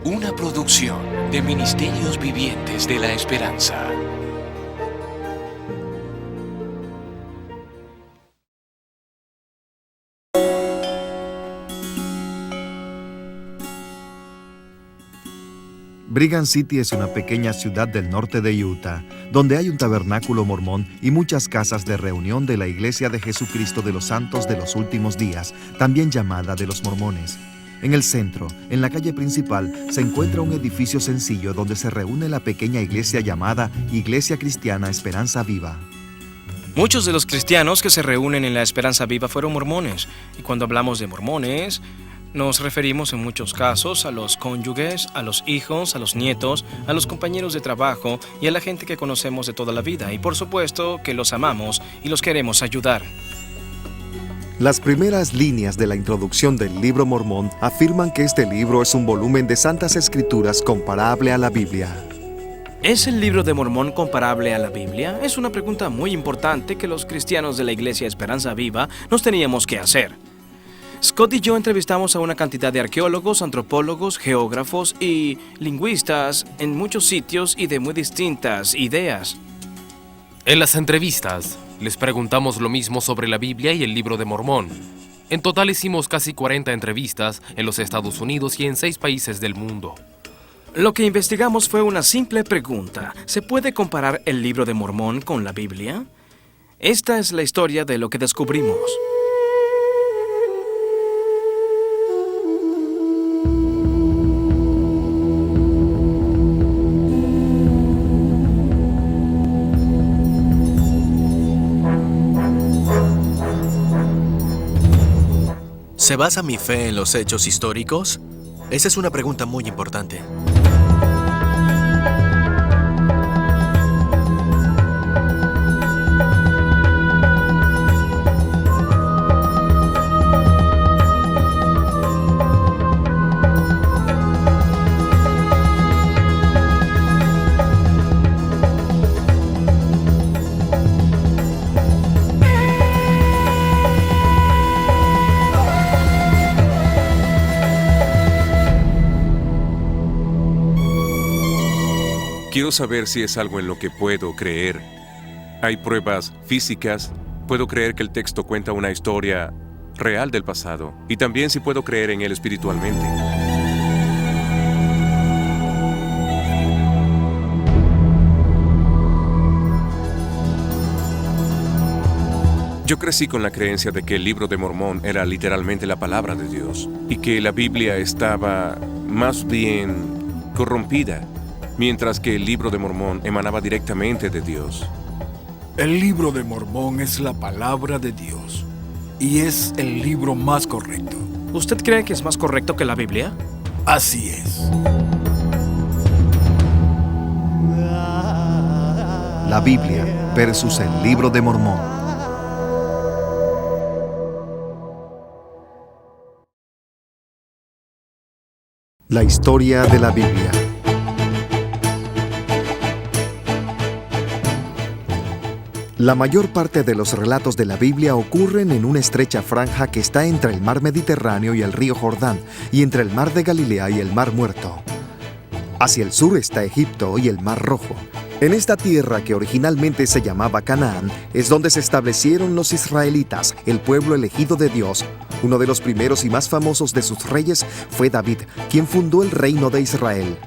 Una producción de Ministerios Vivientes de la Esperanza. Brigham City es una pequeña ciudad del norte de Utah, donde hay un tabernáculo mormón y muchas casas de reunión de la Iglesia de Jesucristo de los Santos de los Últimos Días, también llamada de los Mormones. En el centro, en la calle principal, se encuentra un edificio sencillo donde se reúne la pequeña iglesia llamada Iglesia Cristiana Esperanza Viva. Muchos de los cristianos que se reúnen en la Esperanza Viva fueron mormones, y cuando hablamos de mormones, nos referimos en muchos casos a los cónyuges, a los hijos, a los nietos, a los compañeros de trabajo y a la gente que conocemos de toda la vida, y por supuesto que los amamos y los queremos ayudar. Las primeras líneas de la introducción del libro mormón afirman que este libro es un volumen de santas escrituras comparable a la Biblia. ¿Es el libro de Mormón comparable a la Biblia? Es una pregunta muy importante que los cristianos de la Iglesia Esperanza Viva nos teníamos que hacer. Scott y yo entrevistamos a una cantidad de arqueólogos, antropólogos, geógrafos y lingüistas en muchos sitios y de muy distintas ideas. En las entrevistas, les preguntamos lo mismo sobre la Biblia y el libro de Mormón. En total hicimos casi 40 entrevistas en los Estados Unidos y en 6 países del mundo. Lo que investigamos fue una simple pregunta. ¿Se puede comparar el libro de Mormón con la Biblia? Esta es la historia de lo que descubrimos. ¿Se basa mi fe en los hechos históricos? Esa es una pregunta muy importante. Quiero saber si es algo en lo que puedo creer. Hay pruebas físicas. Puedo creer que el texto cuenta una historia real del pasado. Y también si puedo creer en él espiritualmente. Yo crecí con la creencia de que el libro de Mormón era literalmente la palabra de Dios. Y que la Biblia estaba más bien corrompida, mientras que el libro de Mormón emanaba directamente de Dios. El libro de Mormón es la palabra de Dios y es el libro más correcto. ¿Usted cree que es más correcto que la Biblia? Así es. La Biblia versus el libro de Mormón. La historia de la Biblia. La mayor parte de los relatos de la Biblia ocurren en una estrecha franja que está entre el mar Mediterráneo y el río Jordán, y entre el mar de Galilea y el mar Muerto. Hacia el sur está Egipto y el mar Rojo. En esta tierra, que originalmente se llamaba Canaán, es donde se establecieron los israelitas, el pueblo elegido de Dios. Uno de los primeros y más famosos de sus reyes fue David, quien fundó el reino de Israel.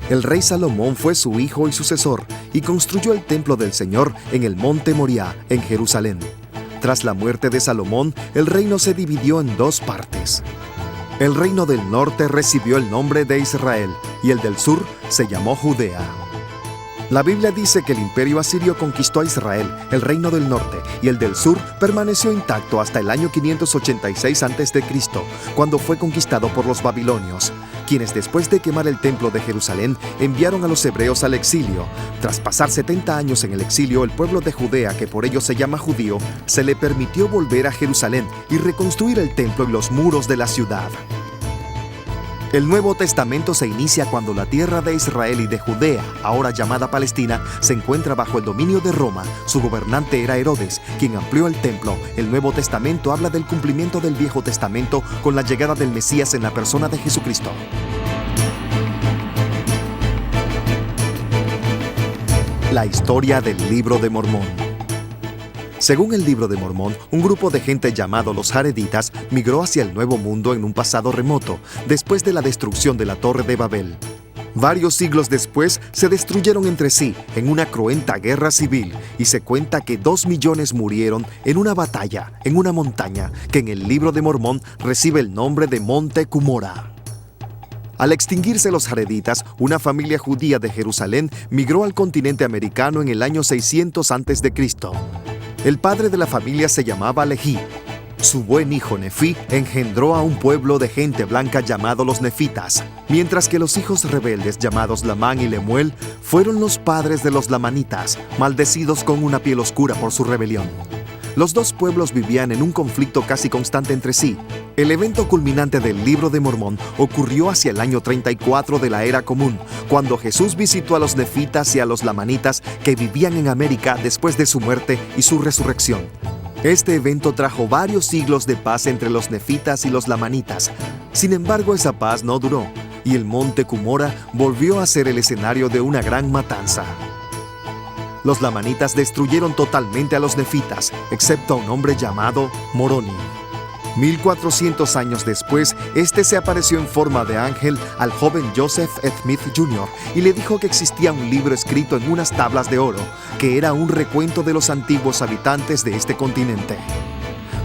El rey Salomón fue su hijo y sucesor, y construyó el templo del Señor en el monte Moriah, en Jerusalén. Tras la muerte de Salomón, el reino se dividió en 2 partes. El reino del norte recibió el nombre de Israel, y el del sur se llamó Judea. La Biblia dice que el imperio asirio conquistó a Israel, el reino del norte, y el del sur permaneció intacto hasta el año 586 a.C., cuando fue conquistado por los babilonios, quienes después de quemar el templo de Jerusalén enviaron a los hebreos al exilio. Tras pasar 70 años en el exilio, el pueblo de Judea, que por ello se llama judío, se le permitió volver a Jerusalén y reconstruir el templo y los muros de la ciudad. El Nuevo Testamento se inicia cuando la tierra de Israel y de Judea, ahora llamada Palestina, se encuentra bajo el dominio de Roma. Su gobernante era Herodes, quien amplió el templo. El Nuevo Testamento habla del cumplimiento del Viejo Testamento con la llegada del Mesías en la persona de Jesucristo. La historia del Libro de Mormón. Según el Libro de Mormón, un grupo de gente llamado los Jareditas migró hacia el Nuevo Mundo en un pasado remoto, después de la destrucción de la Torre de Babel. Varios siglos después, se destruyeron entre sí en una cruenta guerra civil y se cuenta que 2 millones murieron en una batalla en una montaña que en el Libro de Mormón recibe el nombre de Monte Cumorah. Al extinguirse los Jareditas, una familia judía de Jerusalén migró al continente americano en el año 600 a.C. El padre de la familia se llamaba Lehi. Su buen hijo Nefi engendró a un pueblo de gente blanca llamado los Nefitas, mientras que los hijos rebeldes llamados Lamán y Lemuel fueron los padres de los Lamanitas, maldecidos con una piel oscura por su rebelión. Los dos pueblos vivían en un conflicto casi constante entre sí. El evento culminante del Libro de Mormón ocurrió hacia el año 34 de la Era Común, cuando Jesús visitó a los Nefitas y a los Lamanitas que vivían en América después de su muerte y su resurrección. Este evento trajo varios siglos de paz entre los Nefitas y los Lamanitas. Sin embargo, esa paz no duró, y el monte Cumorah volvió a ser el escenario de una gran matanza. Los Lamanitas destruyeron totalmente a los Nefitas, excepto a un hombre llamado Moroni. 1400 años después, este se apareció en forma de ángel al joven Joseph Smith Jr. y le dijo que existía un libro escrito en unas tablas de oro, que era un recuento de los antiguos habitantes de este continente.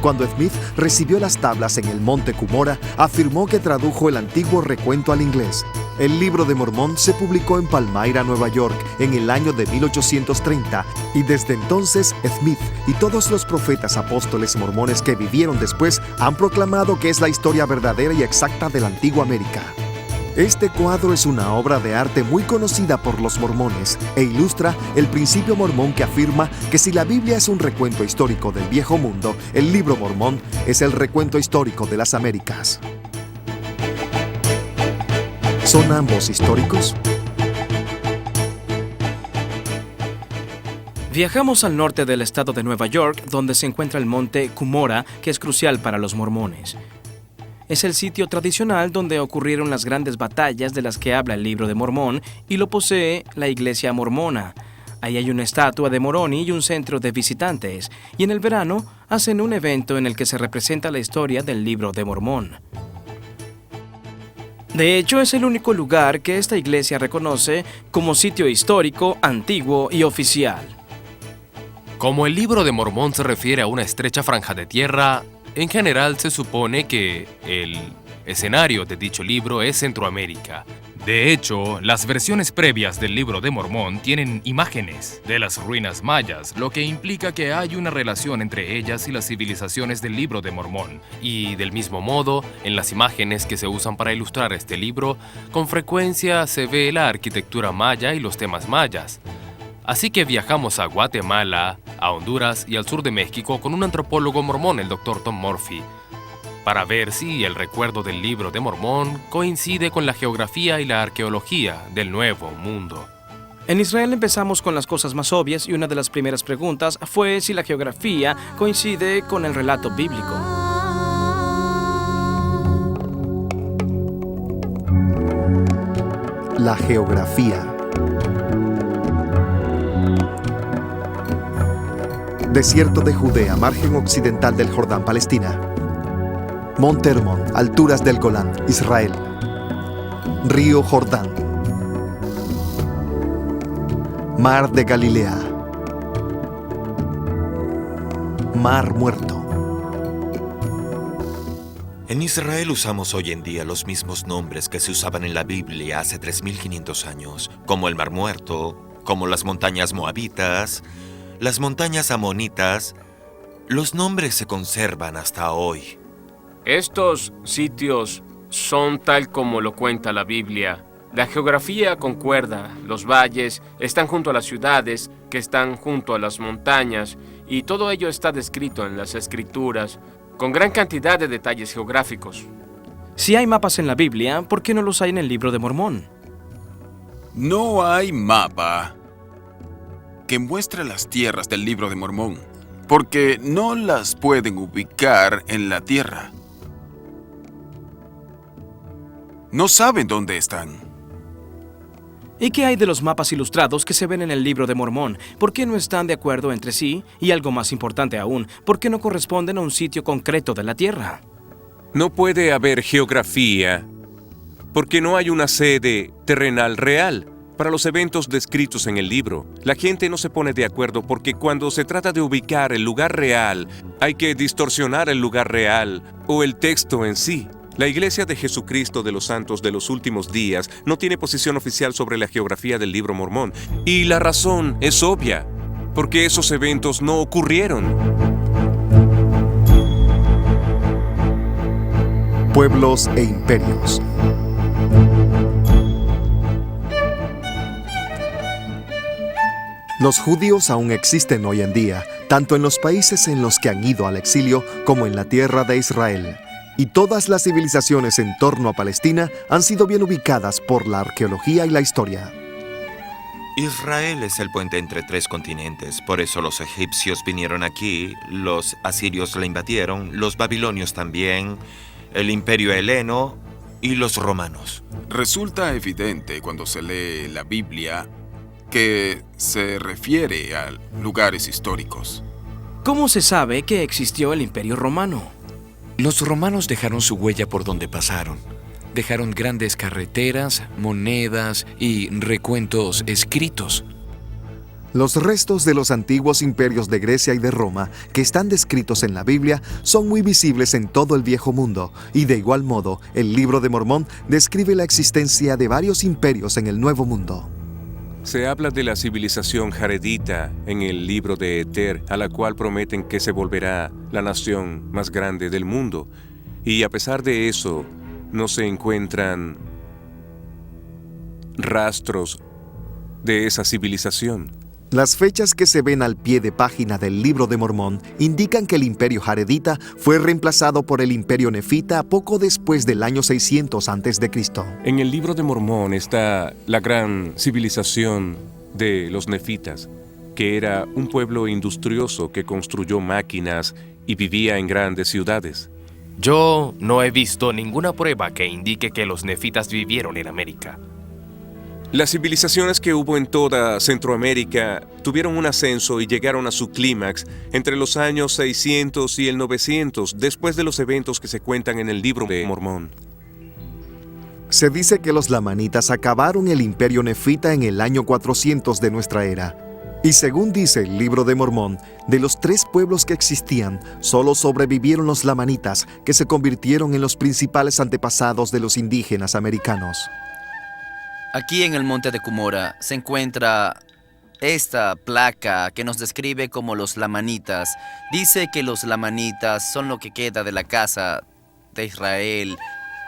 Cuando Smith recibió las tablas en el monte Cumorah, afirmó que tradujo el antiguo recuento al inglés. El Libro de Mormón se publicó en Palmyra, Nueva York, en el año de 1830, y desde entonces Smith y todos los profetas apóstoles mormones que vivieron después han proclamado que es la historia verdadera y exacta de la antigua América. Este cuadro es una obra de arte muy conocida por los mormones e ilustra el principio mormón que afirma que si la Biblia es un recuento histórico del Viejo Mundo, el Libro Mormón es el recuento histórico de las Américas. ¿Son ambos históricos? Viajamos al norte del estado de Nueva York, donde se encuentra el monte Cumorah, que es crucial para los mormones. Es el sitio tradicional donde ocurrieron las grandes batallas de las que habla el Libro de Mormón y lo posee la iglesia mormona. Ahí hay una estatua de Moroni y un centro de visitantes, y en el verano hacen un evento en el que se representa la historia del Libro de Mormón. De hecho, es el único lugar que esta iglesia reconoce como sitio histórico, antiguo y oficial. Como el Libro de Mormón se refiere a una estrecha franja de tierra, en general se supone que el escenario de dicho libro es Centroamérica. De hecho, las versiones previas del Libro de Mormón tienen imágenes de las ruinas mayas, lo que implica que hay una relación entre ellas y las civilizaciones del Libro de Mormón. Y del mismo modo, en las imágenes que se usan para ilustrar este libro, con frecuencia se ve la arquitectura maya y los temas mayas. Así que viajamos a Guatemala, a Honduras y al sur de México con un antropólogo mormón, el Dr. Tom Murphy, para ver si el recuerdo del Libro de Mormón coincide con la geografía y la arqueología del Nuevo Mundo. En Israel empezamos con las cosas más obvias y una de las primeras preguntas fue si la geografía coincide con el relato bíblico. La geografía. Desierto de Judea, margen occidental del Jordán, Palestina. Monte Hermón, alturas del Golán, Israel. Río Jordán. Mar de Galilea. Mar Muerto. En Israel usamos hoy en día los mismos nombres que se usaban en la Biblia hace 3500 años, como el Mar Muerto, como las montañas moabitas, las montañas amonitas. Los nombres se conservan hasta hoy. Estos sitios son tal como lo cuenta la Biblia. La geografía concuerda, los valles están junto a las ciudades, que están junto a las montañas, y todo ello está descrito en las Escrituras, con gran cantidad de detalles geográficos. Si hay mapas en la Biblia, ¿por qué no los hay en el Libro de Mormón? No hay mapa que muestre las tierras del Libro de Mormón, porque no las pueden ubicar en la tierra. No saben dónde están. ¿Y qué hay de los mapas ilustrados que se ven en el Libro de Mormón? ¿Por qué no están de acuerdo entre sí? Y algo más importante aún, ¿por qué no corresponden a un sitio concreto de la Tierra? No puede haber geografía porque no hay una sede terrenal real para los eventos descritos en el libro. La gente no se pone de acuerdo porque cuando se trata de ubicar el lugar real, hay que distorsionar el lugar real o el texto en sí. La Iglesia de Jesucristo de los Santos de los Últimos Días no tiene posición oficial sobre la geografía del Libro Mormón. Y la razón es obvia, porque esos eventos no ocurrieron. Pueblos e imperios. Los judíos aún existen hoy en día, tanto en los países en los que han ido al exilio como en la tierra de Israel. Y todas las civilizaciones en torno a Palestina han sido bien ubicadas por la arqueología y la historia. Israel es el puente entre 3 continentes, por eso los egipcios vinieron aquí, los asirios la invadieron, los babilonios también, el imperio heleno y los romanos. Resulta evidente cuando se lee la Biblia que se refiere a lugares históricos. ¿Cómo se sabe que existió el Imperio Romano? Los romanos dejaron su huella por donde pasaron. Dejaron grandes carreteras, monedas y recuentos escritos. Los restos de los antiguos imperios de Grecia y de Roma, que están descritos en la Biblia, son muy visibles en todo el Viejo Mundo, y de igual modo, el Libro de Mormón describe la existencia de varios imperios en el Nuevo Mundo. Se habla de la civilización jaredita en el libro de Eter, a la cual prometen que se volverá la nación más grande del mundo. Y a pesar de eso, no se encuentran rastros de esa civilización. Las fechas que se ven al pie de página del Libro de Mormón indican que el imperio jaredita fue reemplazado por el imperio nefita poco después del año 600 a.C. En el Libro de Mormón está la gran civilización de los nefitas, que era un pueblo industrioso que construyó máquinas y vivía en grandes ciudades. Yo no he visto ninguna prueba que indique que los nefitas vivieron en América. Las civilizaciones que hubo en toda Centroamérica tuvieron un ascenso y llegaron a su clímax entre los años 600 y el 900, después de los eventos que se cuentan en el Libro de Mormón. Se dice que los lamanitas acabaron el imperio nefita en el año 400 de nuestra era. Y según dice el Libro de Mormón, de los 3 pueblos que existían, solo sobrevivieron los lamanitas, que se convirtieron en los principales antepasados de los indígenas americanos. Aquí en el monte de Cumorah se encuentra esta placa que nos describe como los lamanitas. Dice que los lamanitas son lo que queda de la casa de Israel.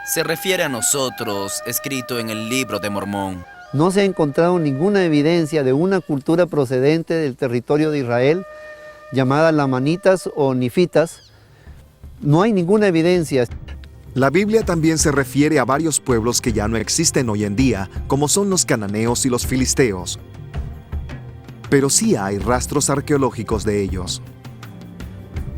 Se refiere a nosotros, escrito en el Libro de Mormón. No se ha encontrado ninguna evidencia de una cultura procedente del territorio de Israel, llamada lamanitas o nifitas. No hay ninguna evidencia. La Biblia también se refiere a varios pueblos que ya no existen hoy en día, como son los cananeos y los filisteos. Pero sí hay rastros arqueológicos de ellos.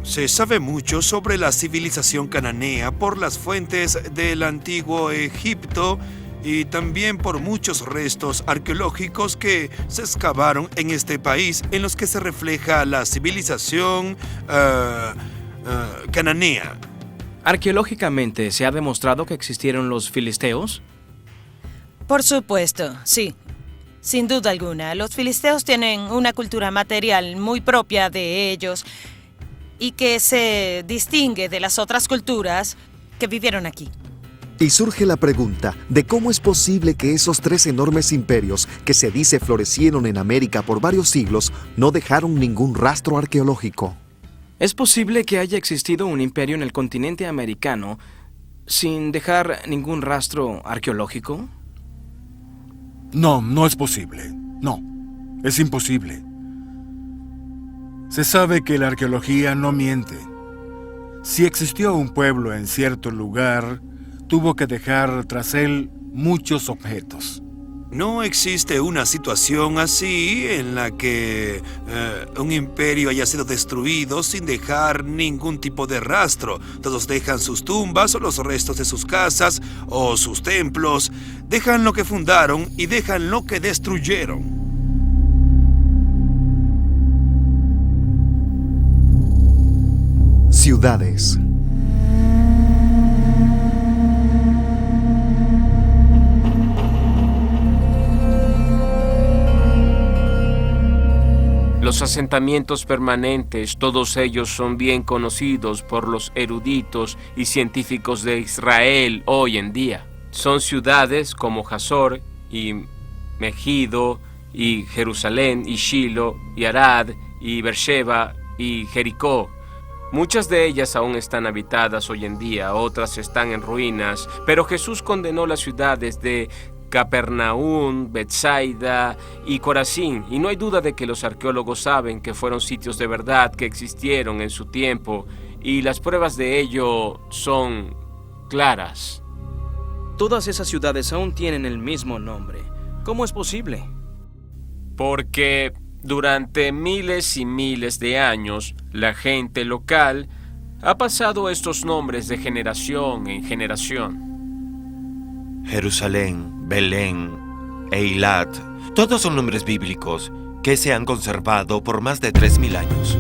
Se sabe mucho sobre la civilización cananea por las fuentes del antiguo Egipto y también por muchos restos arqueológicos que se excavaron en este país en los que se refleja la civilización cananea. ¿Arqueológicamente se ha demostrado que existieron los filisteos? Por supuesto, sí. Sin duda alguna, los filisteos tienen una cultura material muy propia de ellos y que se distingue de las otras culturas que vivieron aquí. Y surge la pregunta de cómo es posible que esos 3 enormes imperios que se dice florecieron en América por varios siglos no dejaron ningún rastro arqueológico. ¿Es posible que haya existido un imperio en el continente americano sin dejar ningún rastro arqueológico? No, no es posible. No, es imposible. Se sabe que la arqueología no miente. Si existió un pueblo en cierto lugar, tuvo que dejar tras él muchos objetos. No existe una situación así en la que un imperio haya sido destruido sin dejar ningún tipo de rastro. Todos dejan sus tumbas o los restos de sus casas o sus templos. Dejan lo que fundaron y dejan lo que destruyeron. Ciudades. Los asentamientos permanentes, todos ellos son bien conocidos por los eruditos y científicos de Israel hoy en día. Son ciudades como Hazor y Megido y Jerusalén y Shilo y Arad y Beersheba y Jericó. Muchas de ellas aún están habitadas hoy en día, otras están en ruinas, pero Jesús condenó las ciudades de Capernaum, Betsaida y Corazín, y no hay duda de que los arqueólogos saben que fueron sitios de verdad que existieron en su tiempo, y las pruebas de ello son claras. Todas esas ciudades aún tienen el mismo nombre. ¿Cómo es posible? Porque durante miles y miles de años, la gente local ha pasado estos nombres de generación en generación. Jerusalén, Belén, Eilat, todos son nombres bíblicos que se han conservado por más de 3000 años.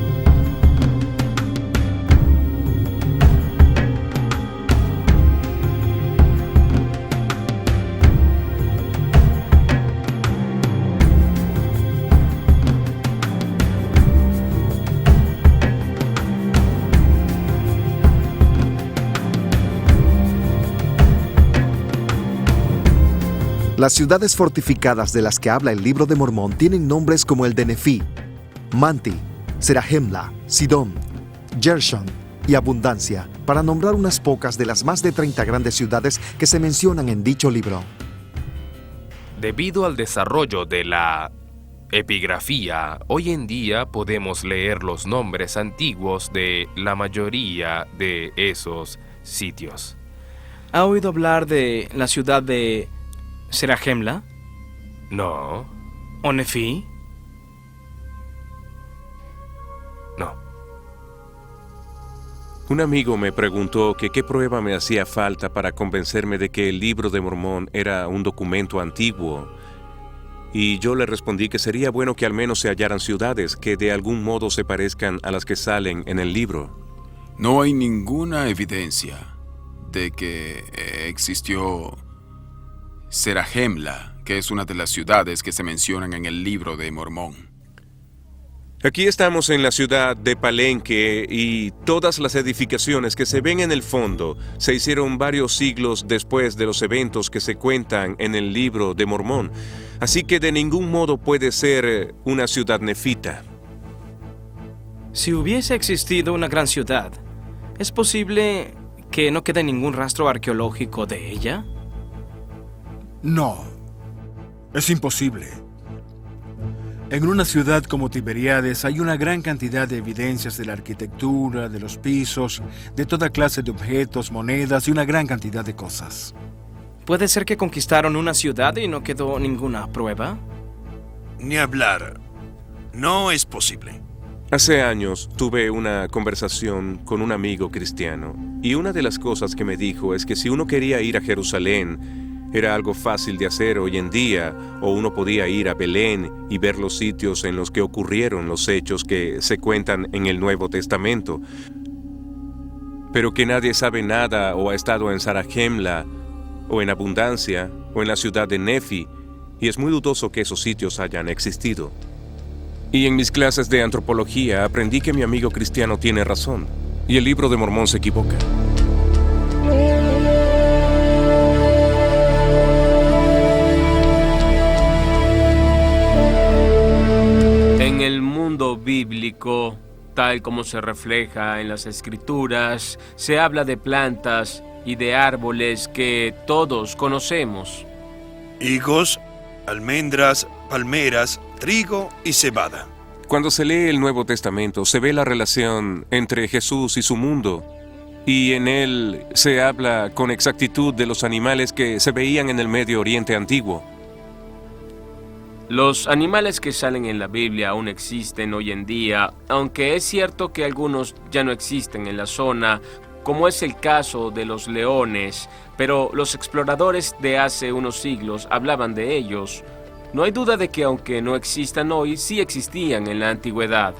Las ciudades fortificadas de las que habla el Libro de Mormón tienen nombres como el de Nefí, Manti, Serahemla, Sidón, Gershon y Abundancia, para nombrar unas pocas de las más de 30 grandes ciudades que se mencionan en dicho libro. Debido al desarrollo de la epigrafía, hoy en día podemos leer los nombres antiguos de la mayoría de esos sitios. ¿Ha oído hablar de la ciudad de Serahemla? No. ¿O Nefí? No. Un amigo me preguntó que qué prueba me hacía falta para convencerme de que el Libro de Mormón era un documento antiguo. Y yo le respondí que sería bueno que al menos se hallaran ciudades que de algún modo se parezcan a las que salen en el libro. No hay ninguna evidencia de que existió Serahemla, que es una de las ciudades que se mencionan en el Libro de Mormón. Aquí estamos en la ciudad de Palenque y todas las edificaciones que se ven en el fondo se hicieron varios siglos después de los eventos que se cuentan en el Libro de Mormón. Así que de ningún modo puede ser una ciudad nefita. Si hubiese existido una gran ciudad, ¿es posible que no quede ningún rastro arqueológico de ella? No, es imposible. En una ciudad como Tiberíades hay una gran cantidad de evidencias de la arquitectura, de los pisos, de toda clase de objetos, monedas y una gran cantidad de cosas. ¿Puede ser que conquistaron una ciudad y no quedó ninguna prueba? Ni hablar. No es posible. Hace años tuve una conversación con un amigo cristiano y una de las cosas que me dijo es que si uno quería ir a Jerusalén, era algo fácil de hacer hoy en día, o uno podía ir a Belén y ver los sitios en los que ocurrieron los hechos que se cuentan en el Nuevo Testamento. Pero que nadie sabe nada o ha estado en Sarahemla, o en Abundancia, o en la ciudad de Nefi, y es muy dudoso que esos sitios hayan existido. Y en mis clases de antropología aprendí que mi amigo cristiano tiene razón, y el Libro de Mormón se equivoca. En el mundo bíblico, tal como se refleja en las Escrituras, se habla de plantas y de árboles que todos conocemos. Higos, almendras, palmeras, trigo y cebada. Cuando se lee el Nuevo Testamento, se ve la relación entre Jesús y su mundo, y en él se habla con exactitud de los animales que se veían en el Medio Oriente antiguo. Los animales que salen en la Biblia aún existen hoy en día, aunque es cierto que algunos ya no existen en la zona, como es el caso de los leones, pero los exploradores de hace unos siglos hablaban de ellos. No hay duda de que aunque no existan hoy, sí existían en la antigüedad.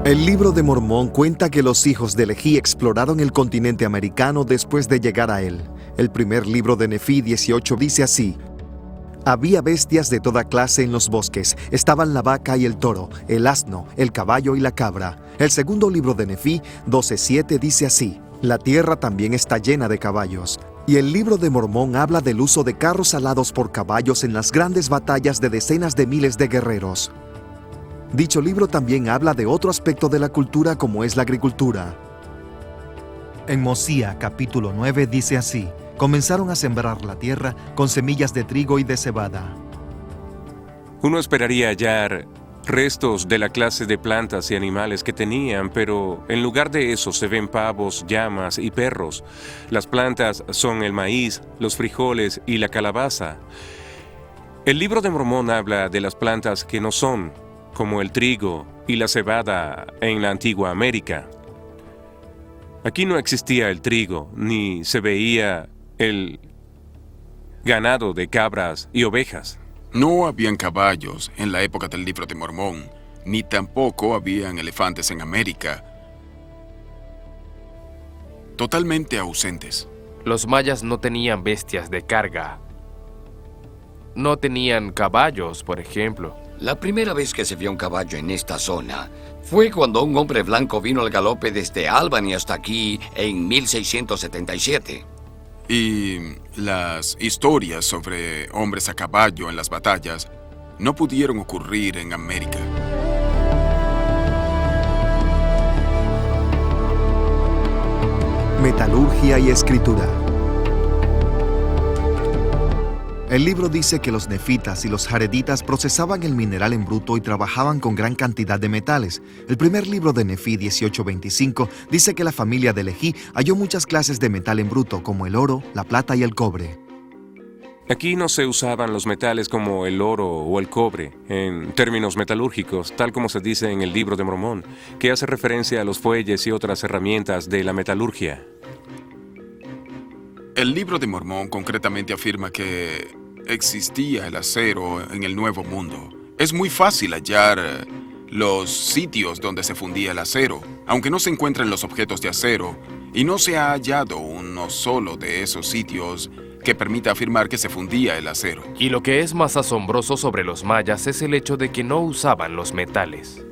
El libro de Mormón cuenta que los hijos de Leví exploraron el continente americano después de llegar a él. El primer libro de Nefí 18 dice así: había bestias de toda clase en los bosques. Estaban la vaca y el toro, el asno, el caballo y la cabra. El segundo libro de Nefí 12:7 dice así: la tierra también está llena de caballos. Y el libro de Mormón habla del uso de carros alados por caballos en las grandes batallas de decenas de miles de guerreros. Dicho libro también habla de otro aspecto de la cultura como es la agricultura. En Mosía capítulo 9 dice así: comenzaron a sembrar la tierra con semillas de trigo y de cebada. Uno esperaría hallar restos de la clase de plantas y animales que tenían, pero en lugar de eso se ven pavos, llamas y perros. Las plantas son el maíz, los frijoles y la calabaza. El libro de Mormón habla de las plantas que no son, como el trigo y la cebada en la antigua América. Aquí no existía el trigo, ni se veía el ganado de cabras y ovejas. No habían caballos en la época del libro de Mormón, ni tampoco habían elefantes en América. Totalmente ausentes. Los mayas no tenían bestias de carga. No tenían caballos, por ejemplo. La primera vez que se vio un caballo en esta zona fue cuando un hombre blanco vino al galope desde Albany hasta aquí en 1677. Y las historias sobre hombres a caballo en las batallas no pudieron ocurrir en América. Metalurgia y escritura. El libro dice que los nefitas y los jareditas procesaban el mineral en bruto y trabajaban con gran cantidad de metales. El primer libro de Nefí 18:25 dice que la familia de Leví halló muchas clases de metal en bruto, como el oro, la plata y el cobre. Aquí no se usaban los metales como el oro o el cobre, en términos metalúrgicos, tal como se dice en el libro de Mormón, que hace referencia a los fuelles y otras herramientas de la metalurgia. El libro de Mormón concretamente afirma que existía el acero en el Nuevo Mundo. Es muy fácil hallar los sitios donde se fundía el acero, aunque no se encuentran los objetos de acero, y no se ha hallado uno solo de esos sitios que permita afirmar que se fundía el acero. Y lo que es más asombroso sobre los mayas es el hecho de que no usaban los metales.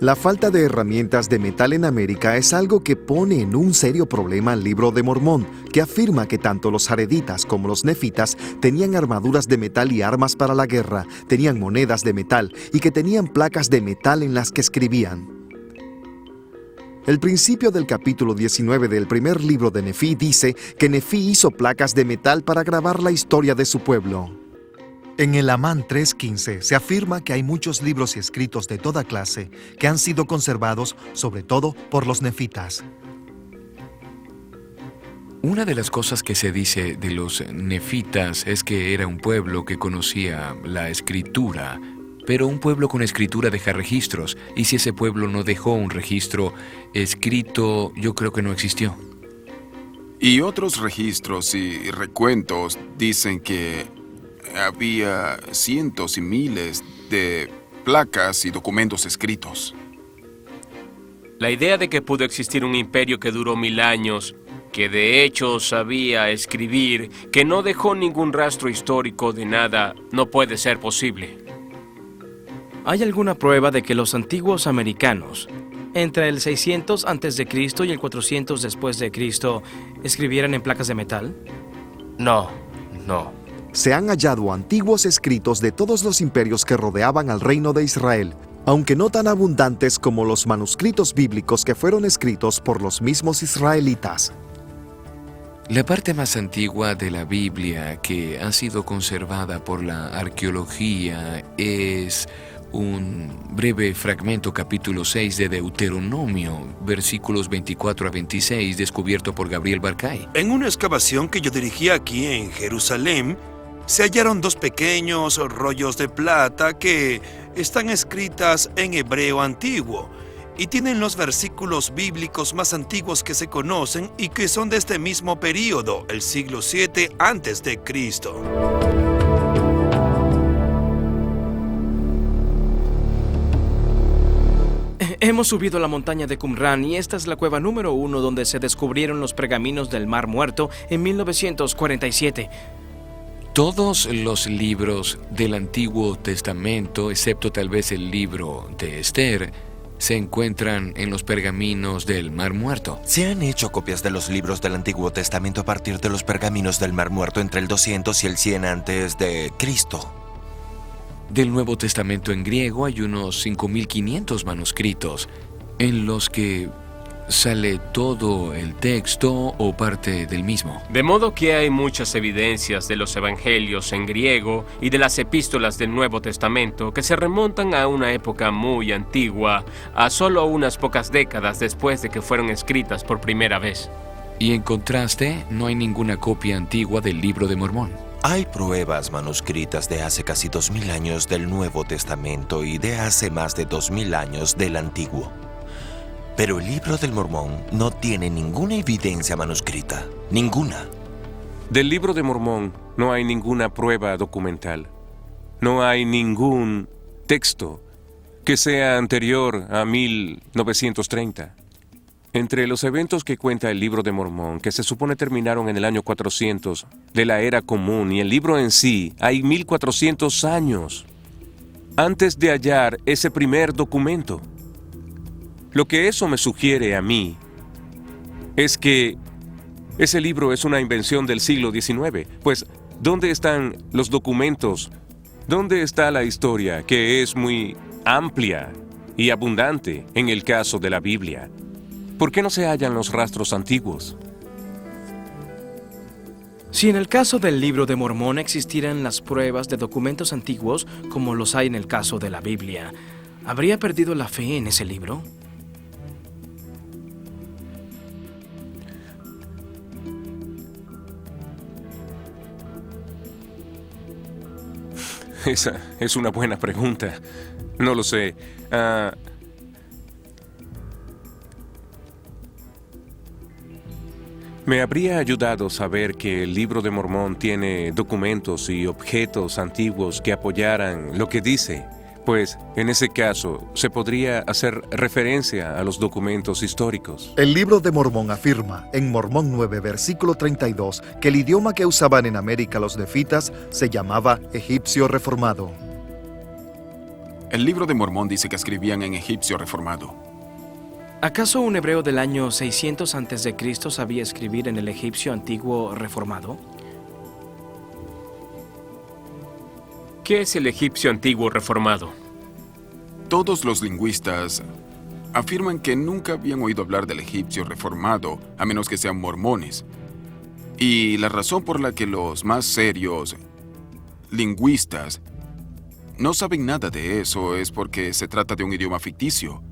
La falta de herramientas de metal en América es algo que pone en un serio problema al libro de Mormón, que afirma que tanto los jareditas como los nefitas tenían armaduras de metal y armas para la guerra, tenían monedas de metal y que tenían placas de metal en las que escribían. El principio del capítulo 19 del primer libro de Nefí dice que Nefí hizo placas de metal para grabar la historia de su pueblo. En el Amán 3:15 se afirma que hay muchos libros y escritos de toda clase que han sido conservados, sobre todo por los nefitas. Una de las cosas que se dice de los nefitas es que era un pueblo que conocía la escritura, pero un pueblo con escritura deja registros, y si ese pueblo no dejó un registro escrito, yo creo que no existió. Y otros registros y recuentos dicen que había cientos y miles de placas y documentos escritos. La idea de que pudo existir un imperio que duró 1000 años, que de hecho sabía escribir, que no dejó ningún rastro histórico de nada, no puede ser posible. ¿Hay alguna prueba de que los antiguos americanos, entre el 600 a.C. y el 400 después de Cristo, escribieran en placas de metal? No. Se han hallado antiguos escritos de todos los imperios que rodeaban al reino de Israel, aunque no tan abundantes como los manuscritos bíblicos que fueron escritos por los mismos israelitas. La parte más antigua de la Biblia que ha sido conservada por la arqueología es un breve fragmento, capítulo 6 de Deuteronomio, versículos 24 a 26, descubierto por Gabriel Barkay. En una excavación que yo dirigí aquí en Jerusalén, se hallaron 2 pequeños rollos de plata que están escritas en hebreo antiguo y tienen los versículos bíblicos más antiguos que se conocen y que son de este mismo período, el siglo VII antes de Cristo. Hemos subido a la montaña de Qumran y esta es la cueva número 1 donde se descubrieron los pergaminos del Mar Muerto en 1947. Todos los libros del Antiguo Testamento, excepto tal vez el libro de Esther, se encuentran en los pergaminos del Mar Muerto. Se han hecho copias de los libros del Antiguo Testamento a partir de los pergaminos del Mar Muerto entre el 200 y el 100 antes de Cristo. Del Nuevo Testamento en griego hay unos 5.500 manuscritos en los que sale todo el texto o parte del mismo. De modo que hay muchas evidencias de los evangelios en griego y de las epístolas del Nuevo Testamento que se remontan a una época muy antigua, a solo unas pocas décadas después de que fueron escritas por primera vez. Y en contraste, no hay ninguna copia antigua del Libro de Mormón. Hay pruebas manuscritas de hace casi 2000 años del Nuevo Testamento y de hace más de 2000 años del Antiguo. Pero el Libro del Mormón no tiene ninguna evidencia manuscrita. Ninguna. Del Libro de Mormón no hay ninguna prueba documental. No hay ningún texto que sea anterior a 1930. Entre los eventos que cuenta el Libro de Mormón, que se supone terminaron en el año 400 de la Era Común, y el libro en sí, hay 1400 años antes de hallar ese primer documento. Lo que eso me sugiere a mí es que ese libro es una invención del siglo XIX. Pues, ¿dónde están los documentos? ¿Dónde está la historia, que es muy amplia y abundante en el caso de la Biblia? ¿Por qué no se hallan los rastros antiguos? Si en el caso del Libro de Mormón existieran las pruebas de documentos antiguos como los hay en el caso de la Biblia, ¿habría perdido la fe en ese libro? Esa es una buena pregunta. No lo sé. Me habría ayudado saber que el Libro de Mormón tiene documentos y objetos antiguos que apoyaran lo que dice, pues en ese caso se podría hacer referencia a los documentos históricos. El Libro de Mormón afirma, en Mormón 9, versículo 32, que el idioma que usaban en América los nefitas se llamaba egipcio reformado. El Libro de Mormón dice que escribían en egipcio reformado. ¿Acaso un hebreo del año 600 a.C. sabía escribir en el egipcio antiguo reformado? ¿Qué es el egipcio antiguo reformado? Todos los lingüistas afirman que nunca habían oído hablar del egipcio reformado, a menos que sean mormones. Y la razón por la que los más serios lingüistas no saben nada de eso es porque se trata de un idioma ficticio.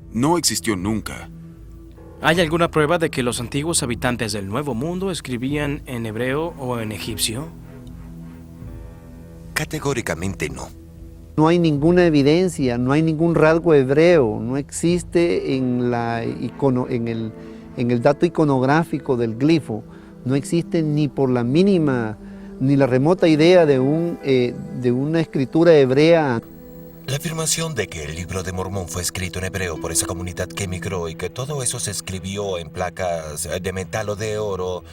No existió nunca. ¿Hay alguna prueba de que los antiguos habitantes del Nuevo Mundo escribían en hebreo o en egipcio? Categóricamente no. No hay ninguna evidencia, no hay ningún rasgo hebreo, no existe en el dato iconográfico del glifo, no existe ni por la mínima, ni la remota idea de una escritura hebrea. La afirmación de que el Libro de Mormón fue escrito en hebreo por esa comunidad que emigró y que todo eso se escribió en placas de metal o de oro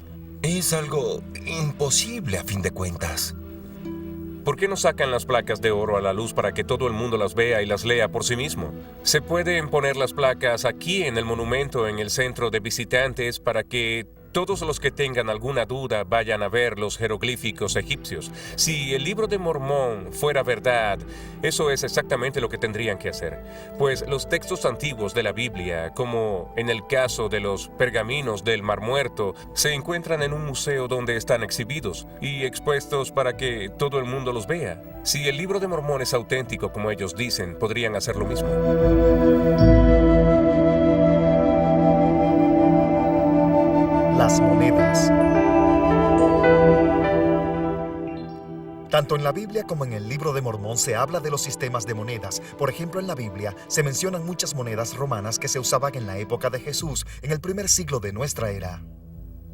es algo imposible a fin de cuentas. ¿Por qué no sacan las placas de oro a la luz para que todo el mundo las vea y las lea por sí mismo? Se pueden poner las placas aquí en el monumento en el centro de visitantes para que Todos los que tengan alguna duda vayan a ver los jeroglíficos egipcios. Si el libro de Mormón fuera verdad, eso es exactamente lo que tendrían que hacer. Pues los textos antiguos de la Biblia, como en el caso de los pergaminos del Mar Muerto, se encuentran en un museo donde están exhibidos y expuestos para que todo el mundo los vea. Si el libro de Mormón es auténtico, como ellos dicen, podrían hacer lo mismo. Las monedas. Tanto en la Biblia como en el Libro de Mormón se habla de los sistemas de monedas. Por ejemplo, en la Biblia se mencionan muchas monedas romanas que se usaban en la época de Jesús, en el primer siglo de nuestra era.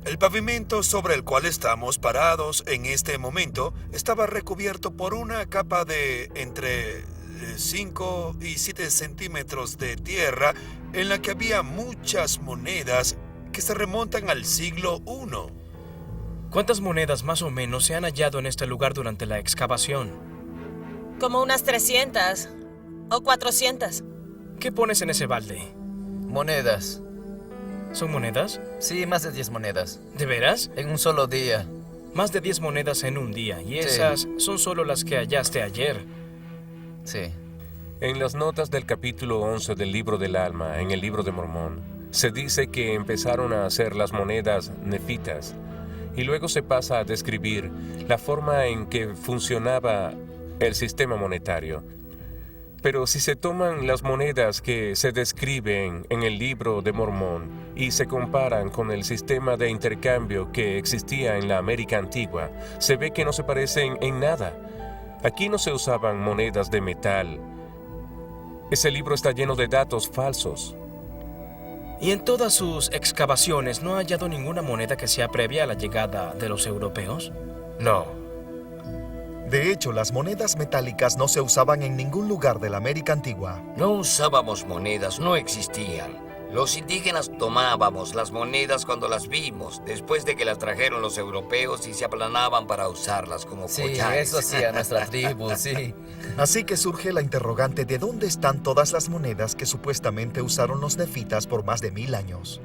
El pavimento sobre el cual estamos parados en este momento estaba recubierto por una capa de entre 5 y 7 centímetros de tierra en la que había muchas monedas que se remontan al siglo I. ¿Cuántas monedas más o menos se han hallado en este lugar durante la excavación? Como unas 300 o 400. ¿Qué pones en ese balde? Monedas. ¿Son monedas? Sí, más de 10 monedas. ¿De veras? En un solo día. Más de 10 monedas en un día. Y esas son solo las que hallaste ayer. Sí. En las notas del capítulo 11 del Libro del Alma, en el Libro de Mormón, se dice que empezaron a hacer las monedas nefitas y luego se pasa a describir la forma en que funcionaba el sistema monetario. Pero si se toman las monedas que se describen en el Libro de Mormón y se comparan con el sistema de intercambio que existía en la América antigua, se ve que no se parecen en nada. Aquí no se usaban monedas de metal. Ese libro está lleno de datos falsos. ¿Y en todas sus excavaciones no ha hallado ninguna moneda que sea previa a la llegada de los europeos? No. De hecho, las monedas metálicas no se usaban en ningún lugar de la América antigua. No usábamos monedas, no existían. Los indígenas tomábamos las monedas cuando las vimos, después de que las trajeron los europeos y se aplanaban para usarlas como collares. Sí, eso hacía nuestra tribu, sí. Así que surge la interrogante de dónde están todas las monedas que supuestamente usaron los nefitas por más de 1000 años.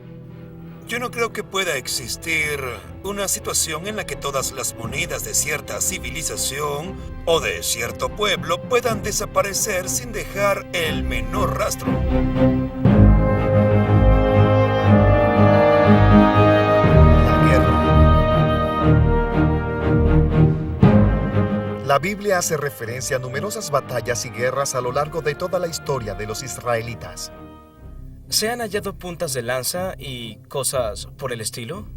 Yo no creo que pueda existir una situación en la que todas las monedas de cierta civilización o de cierto pueblo puedan desaparecer sin dejar el menor rastro. La Biblia hace referencia a numerosas batallas y guerras a lo largo de toda la historia de los israelitas. ¿Se han hallado puntas de lanza y cosas por el estilo?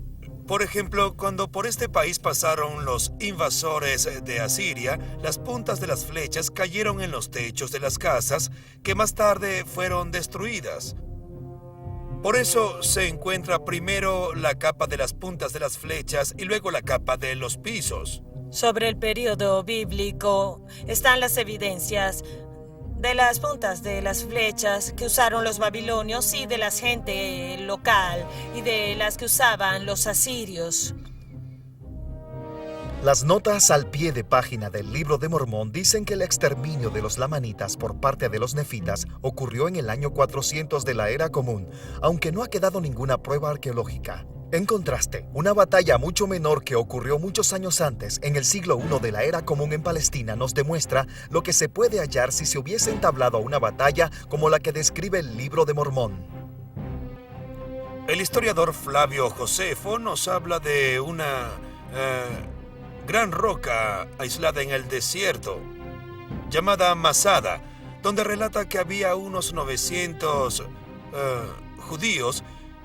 Por ejemplo, cuando por este país pasaron los invasores de Asiria, las puntas de las flechas cayeron en los techos de las casas, que más tarde fueron destruidas. Por eso se encuentra primero la capa de las puntas de las flechas y luego la capa de los pisos. Sobre el periodo bíblico están las evidencias de las puntas de las flechas que usaron los babilonios y de la gente local y de las que usaban los asirios. Las notas al pie de página del Libro de Mormón dicen que el exterminio de los lamanitas por parte de los nefitas ocurrió en el año 400 de la Era Común, aunque no ha quedado ninguna prueba arqueológica. En contraste, una batalla mucho menor que ocurrió muchos años antes, en el siglo I de la Era Común en Palestina, nos demuestra lo que se puede hallar si se hubiese entablado una batalla como la que describe el Libro de Mormón. El historiador Flavio Josefo nos habla de una gran roca aislada en el desierto, llamada Masada, donde relata que había unos 900 judíos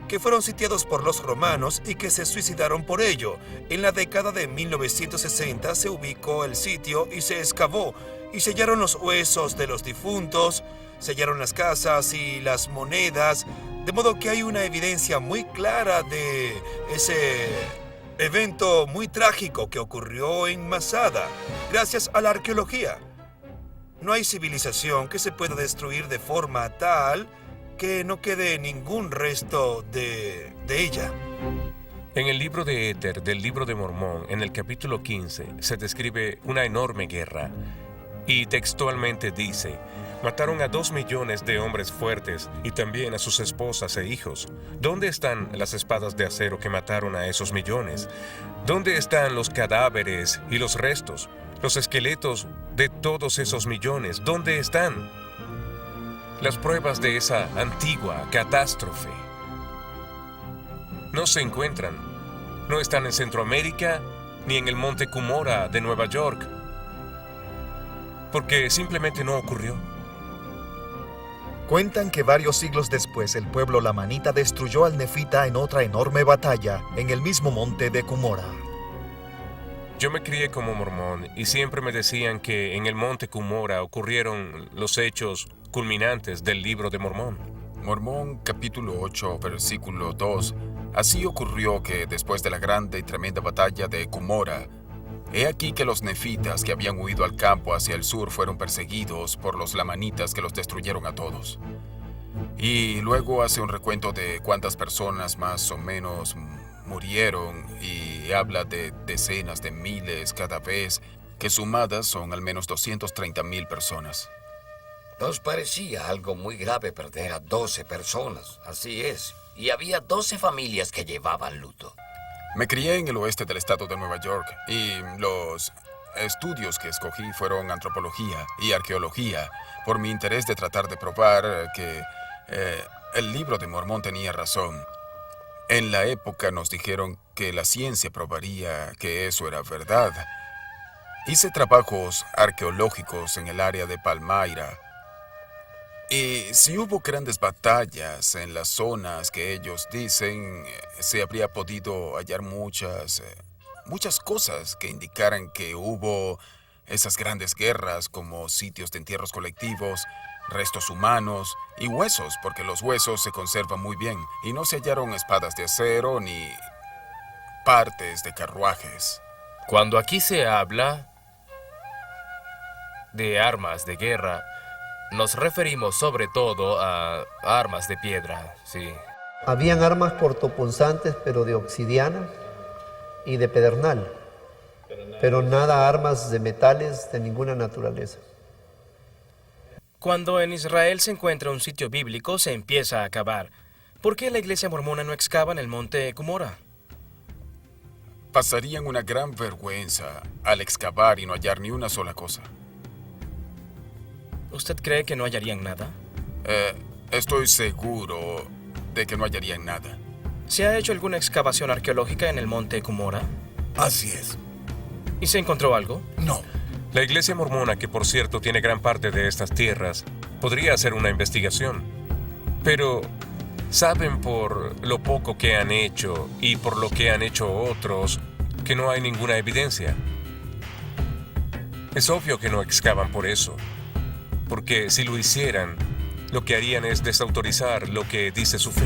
que fueron sitiados por los romanos y que se suicidaron por ello. En la década de 1960 se ubicó el sitio y se excavó y sellaron los huesos de los difuntos, sellaron las casas y las monedas, de modo que hay una evidencia muy clara de ese evento muy trágico que ocurrió en Masada, gracias a la arqueología. No hay civilización que se pueda destruir de forma tal que no quede ningún resto de ella. En el libro de Éter del Libro de Mormón, en el capítulo 15, se describe una enorme guerra y textualmente dice: Mataron a 2 millones de hombres fuertes y también a sus esposas e hijos. ¿Dónde están las espadas de acero que mataron a esos millones? ¿Dónde están los cadáveres y los restos? Los esqueletos de todos esos millones, ¿dónde están? Las pruebas de esa antigua catástrofe no se encuentran. No están en Centroamérica ni en el Monte Cumorah de Nueva York, porque simplemente no ocurrió. Cuentan que varios siglos después el pueblo lamanita destruyó al nefita en otra enorme batalla en el mismo monte de Cumorah. Yo me crié como mormón y siempre me decían que en el monte Cumorah ocurrieron los hechos culminantes del libro de Mormón. Mormón capítulo 8, versículo 2. Así ocurrió que después de la grande y tremenda batalla de Cumorah, he aquí que los nefitas que habían huido al campo hacia el sur fueron perseguidos por los lamanitas que los destruyeron a todos. Y luego hace un recuento de cuántas personas más o menos murieron y habla de decenas de miles cada vez, que sumadas son al menos 230,000 personas. Nos parecía algo muy grave perder a 12 personas, así es. Y había 12 familias que llevaban luto. Me crié en el oeste del estado de Nueva York y los estudios que escogí fueron antropología y arqueología por mi interés de tratar de probar que el libro de Mormón tenía razón. En la época nos dijeron que la ciencia probaría que eso era verdad. Hice trabajos arqueológicos en el área de Palmyra. Y si hubo grandes batallas en las zonas que ellos dicen, se habría podido hallar muchas cosas que indicaran que hubo esas grandes guerras, como sitios de entierros colectivos, restos humanos y huesos, porque los huesos se conservan muy bien y no se hallaron espadas de acero ni partes de carruajes. Cuando aquí se habla de armas de guerra, nos referimos sobre todo a armas de piedra, sí. Habían armas cortopunzantes, pero de obsidiana y de pedernal, pero nada armas de metales de ninguna naturaleza. Cuando en Israel se encuentra un sitio bíblico, se empieza a cavar. ¿Por qué la iglesia mormona no excava en el monte Cumorah? Pasarían una gran vergüenza al excavar y no hallar ni una sola cosa. ¿Usted cree que no hallarían nada? Estoy seguro de que no hallarían nada. ¿Se ha hecho alguna excavación arqueológica en el monte Cumorah? Así es. ¿Y se encontró algo? No. La iglesia mormona, que por cierto tiene gran parte de estas tierras, podría hacer una investigación. Pero saben por lo poco que han hecho y por lo que han hecho otros que no hay ninguna evidencia. Es obvio que no excavan por eso. Porque si lo hicieran, lo que harían es desautorizar lo que dice su fe.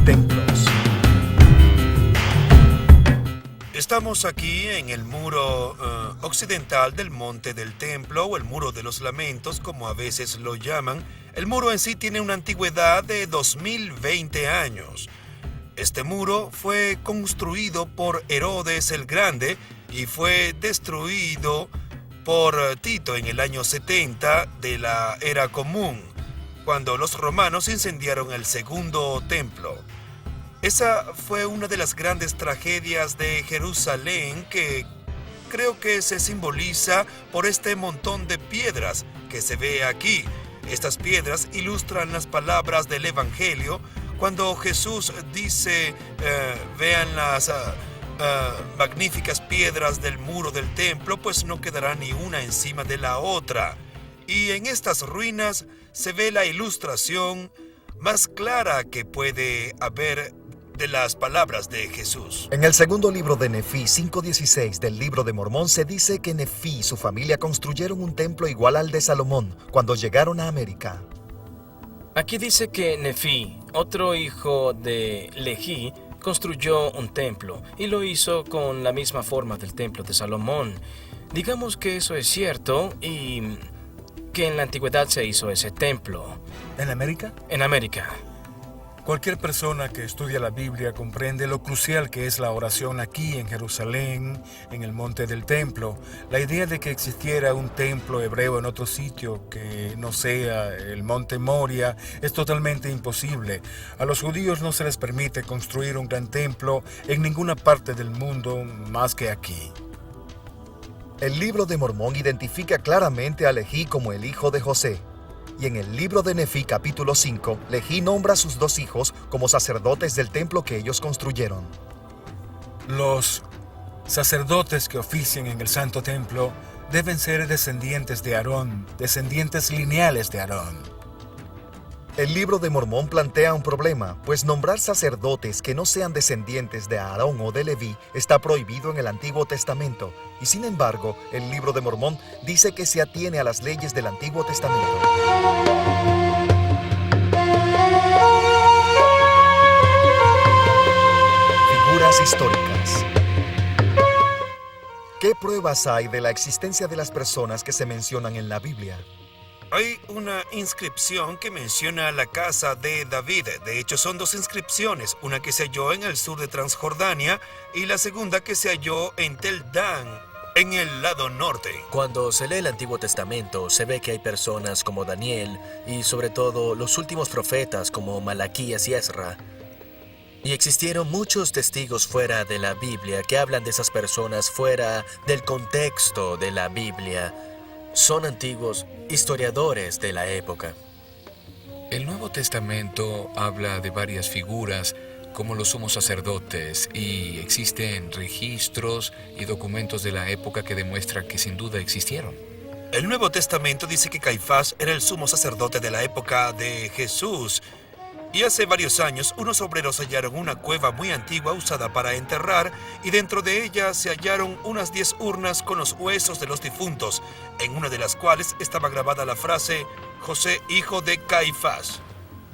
Templos. Estamos aquí en el muro occidental del Monte del Templo, o el Muro de los Lamentos, como a veces lo llaman. El muro en sí tiene una antigüedad de 2020 años. Este muro fue construido por Herodes el Grande y fue destruido por Tito en el año 70 de la Era Común, cuando los romanos incendiaron el segundo templo. Esa fue una de las grandes tragedias de Jerusalén que creo que se simboliza por este montón de piedras que se ve aquí. Estas piedras ilustran las palabras del Evangelio. Cuando Jesús dice, vean las magníficas piedras del muro del templo, pues no quedará ni una encima de la otra. Y en estas ruinas se ve la ilustración más clara que puede haber de las palabras de Jesús. En el segundo libro de Nefí 5:16 del libro de Mormón se dice que Nefí y su familia construyeron un templo igual al de Salomón cuando llegaron a América. Aquí dice que Nefí, otro hijo de Lehi, construyó un templo y lo hizo con la misma forma del templo de Salomón. Digamos que eso es cierto y que en la antigüedad se hizo ese templo. ¿En América? En América. Cualquier persona que estudia la Biblia comprende lo crucial que es la oración aquí en Jerusalén, en el monte del templo. La idea de que existiera un templo hebreo en otro sitio que no sea el monte Moria es totalmente imposible. A los judíos no se les permite construir un gran templo en ninguna parte del mundo más que aquí. El libro de Mormón identifica claramente a Leví como el hijo de José. Y en el libro de Nefí capítulo 5, Leví nombra a sus 2 hijos como sacerdotes del templo que ellos construyeron. Los sacerdotes que ofician en el Santo Templo deben ser descendientes de Aarón, descendientes lineales de Aarón. El libro de Mormón plantea un problema, pues nombrar sacerdotes que no sean descendientes de Aarón o de Leví está prohibido en el Antiguo Testamento, y sin embargo, el libro de Mormón dice que se atiene a las leyes del Antiguo Testamento. Figuras históricas. ¿Qué pruebas hay de la existencia de las personas que se mencionan en la Biblia? Hay una inscripción que menciona la casa de David. De hecho, son 2 inscripciones, una que se halló en el sur de Transjordania y la segunda que se halló en Tel Dan, en el lado norte. Cuando se lee el Antiguo Testamento, se ve que hay personas como Daniel y sobre todo los últimos profetas como Malaquías y Ezra. Y existieron muchos testigos fuera de la Biblia que hablan de esas personas fuera del contexto de la Biblia. Son antiguos historiadores de la época. El Nuevo Testamento habla de varias figuras como los sumos sacerdotes y existen registros y documentos de la época que demuestran que sin duda existieron. El Nuevo Testamento dice que Caifás era el sumo sacerdote de la época de Jesús. Y hace varios años, unos obreros hallaron una cueva muy antigua usada para enterrar, y dentro de ella se hallaron unas 10 urnas con los huesos de los difuntos, en una de las cuales estaba grabada la frase José, hijo de Caifás.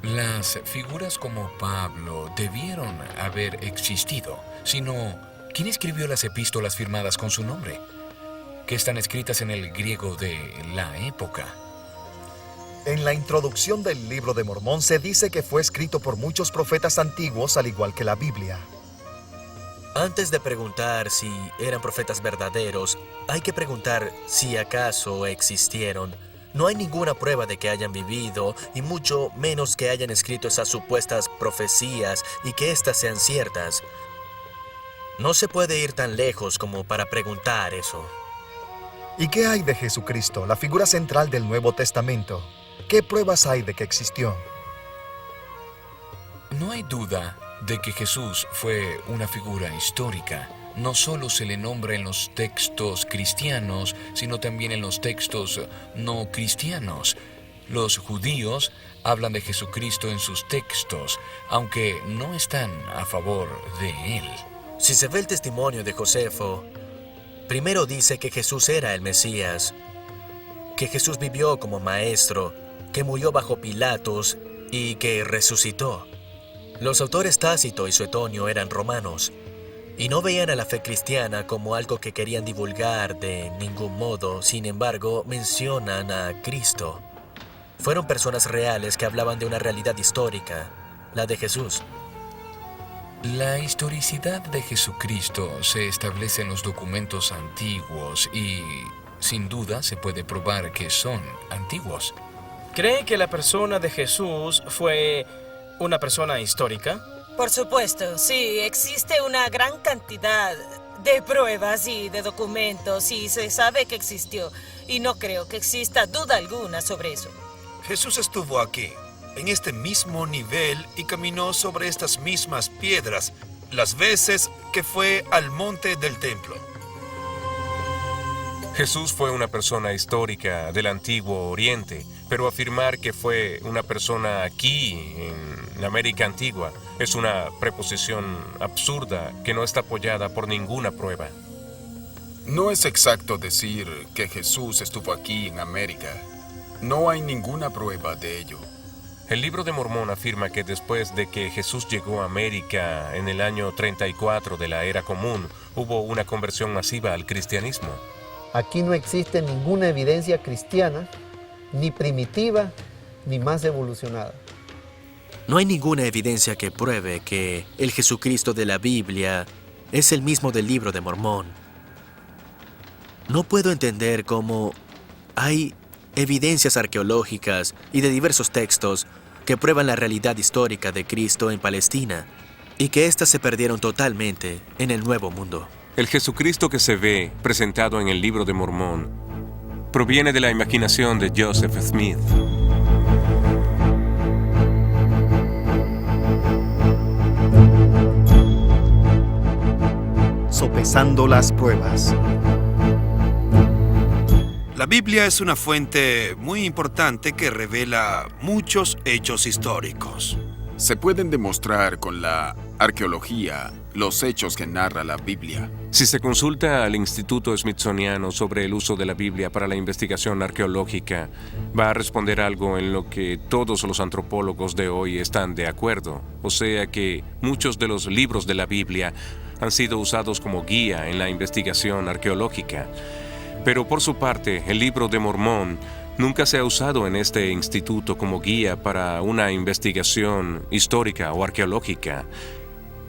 Las figuras como Pablo debieron haber existido, sino ¿quién escribió las epístolas firmadas con su nombre? Que están escritas en el griego de la época. En la introducción del libro de Mormón se dice que fue escrito por muchos profetas antiguos, al igual que la Biblia. Antes de preguntar si eran profetas verdaderos, hay que preguntar si acaso existieron. No hay ninguna prueba de que hayan vivido, y mucho menos que hayan escrito esas supuestas profecías y que éstas sean ciertas. No se puede ir tan lejos como para preguntar eso. ¿Y qué hay de Jesucristo, la figura central del Nuevo Testamento? ¿Qué pruebas hay de que existió? No hay duda de que Jesús fue una figura histórica. No solo se le nombra en los textos cristianos, sino también en los textos no cristianos. Los judíos hablan de Jesucristo en sus textos, aunque no están a favor de él. Si se ve el testimonio de Josefo, primero dice que Jesús era el Mesías, que Jesús vivió como maestro, que murió bajo Pilatos y que resucitó. Los autores Tácito y Suetonio eran romanos y no veían a la fe cristiana como algo que querían divulgar de ningún modo. Sin embargo, mencionan a Cristo. Fueron personas reales que hablaban de una realidad histórica, la de Jesús. La historicidad de Jesucristo se establece en los documentos antiguos y, sin duda, se puede probar que son antiguos. ¿Cree que la persona de Jesús fue una persona histórica? Por supuesto, sí. Existe una gran cantidad de pruebas y de documentos y se sabe que existió. Y no creo que exista duda alguna sobre eso. Jesús estuvo aquí, en este mismo nivel, y caminó sobre estas mismas piedras, las veces que fue al monte del templo. Jesús fue una persona histórica del Antiguo Oriente, pero afirmar que fue una persona aquí, en América Antigua, es una preposición absurda que no está apoyada por ninguna prueba. No es exacto decir que Jesús estuvo aquí en América. No hay ninguna prueba de ello. El libro de Mormón afirma que después de que Jesús llegó a América en el año 34 de la Era Común, hubo una conversión masiva al cristianismo. Aquí no existe ninguna evidencia cristiana, ni primitiva, ni más evolucionada. No hay ninguna evidencia que pruebe que el Jesucristo de la Biblia es el mismo del Libro de Mormón. No puedo entender cómo hay evidencias arqueológicas y de diversos textos que prueban la realidad histórica de Cristo en Palestina y que éstas se perdieron totalmente en el Nuevo Mundo. El Jesucristo que se ve presentado en el Libro de Mormón proviene de la imaginación de Joseph Smith. Sopesando las pruebas. La Biblia es una fuente muy importante que revela muchos hechos históricos. Se pueden demostrar con la arqueología los hechos que narra la Biblia. Si se consulta al Instituto Smithsoniano sobre el uso de la Biblia para la investigación arqueológica, va a responder algo en lo que todos los antropólogos de hoy están de acuerdo. O sea que muchos de los libros de la Biblia han sido usados como guía en la investigación arqueológica. Pero por su parte, el Libro de Mormón nunca se ha usado en este instituto como guía para una investigación histórica o arqueológica.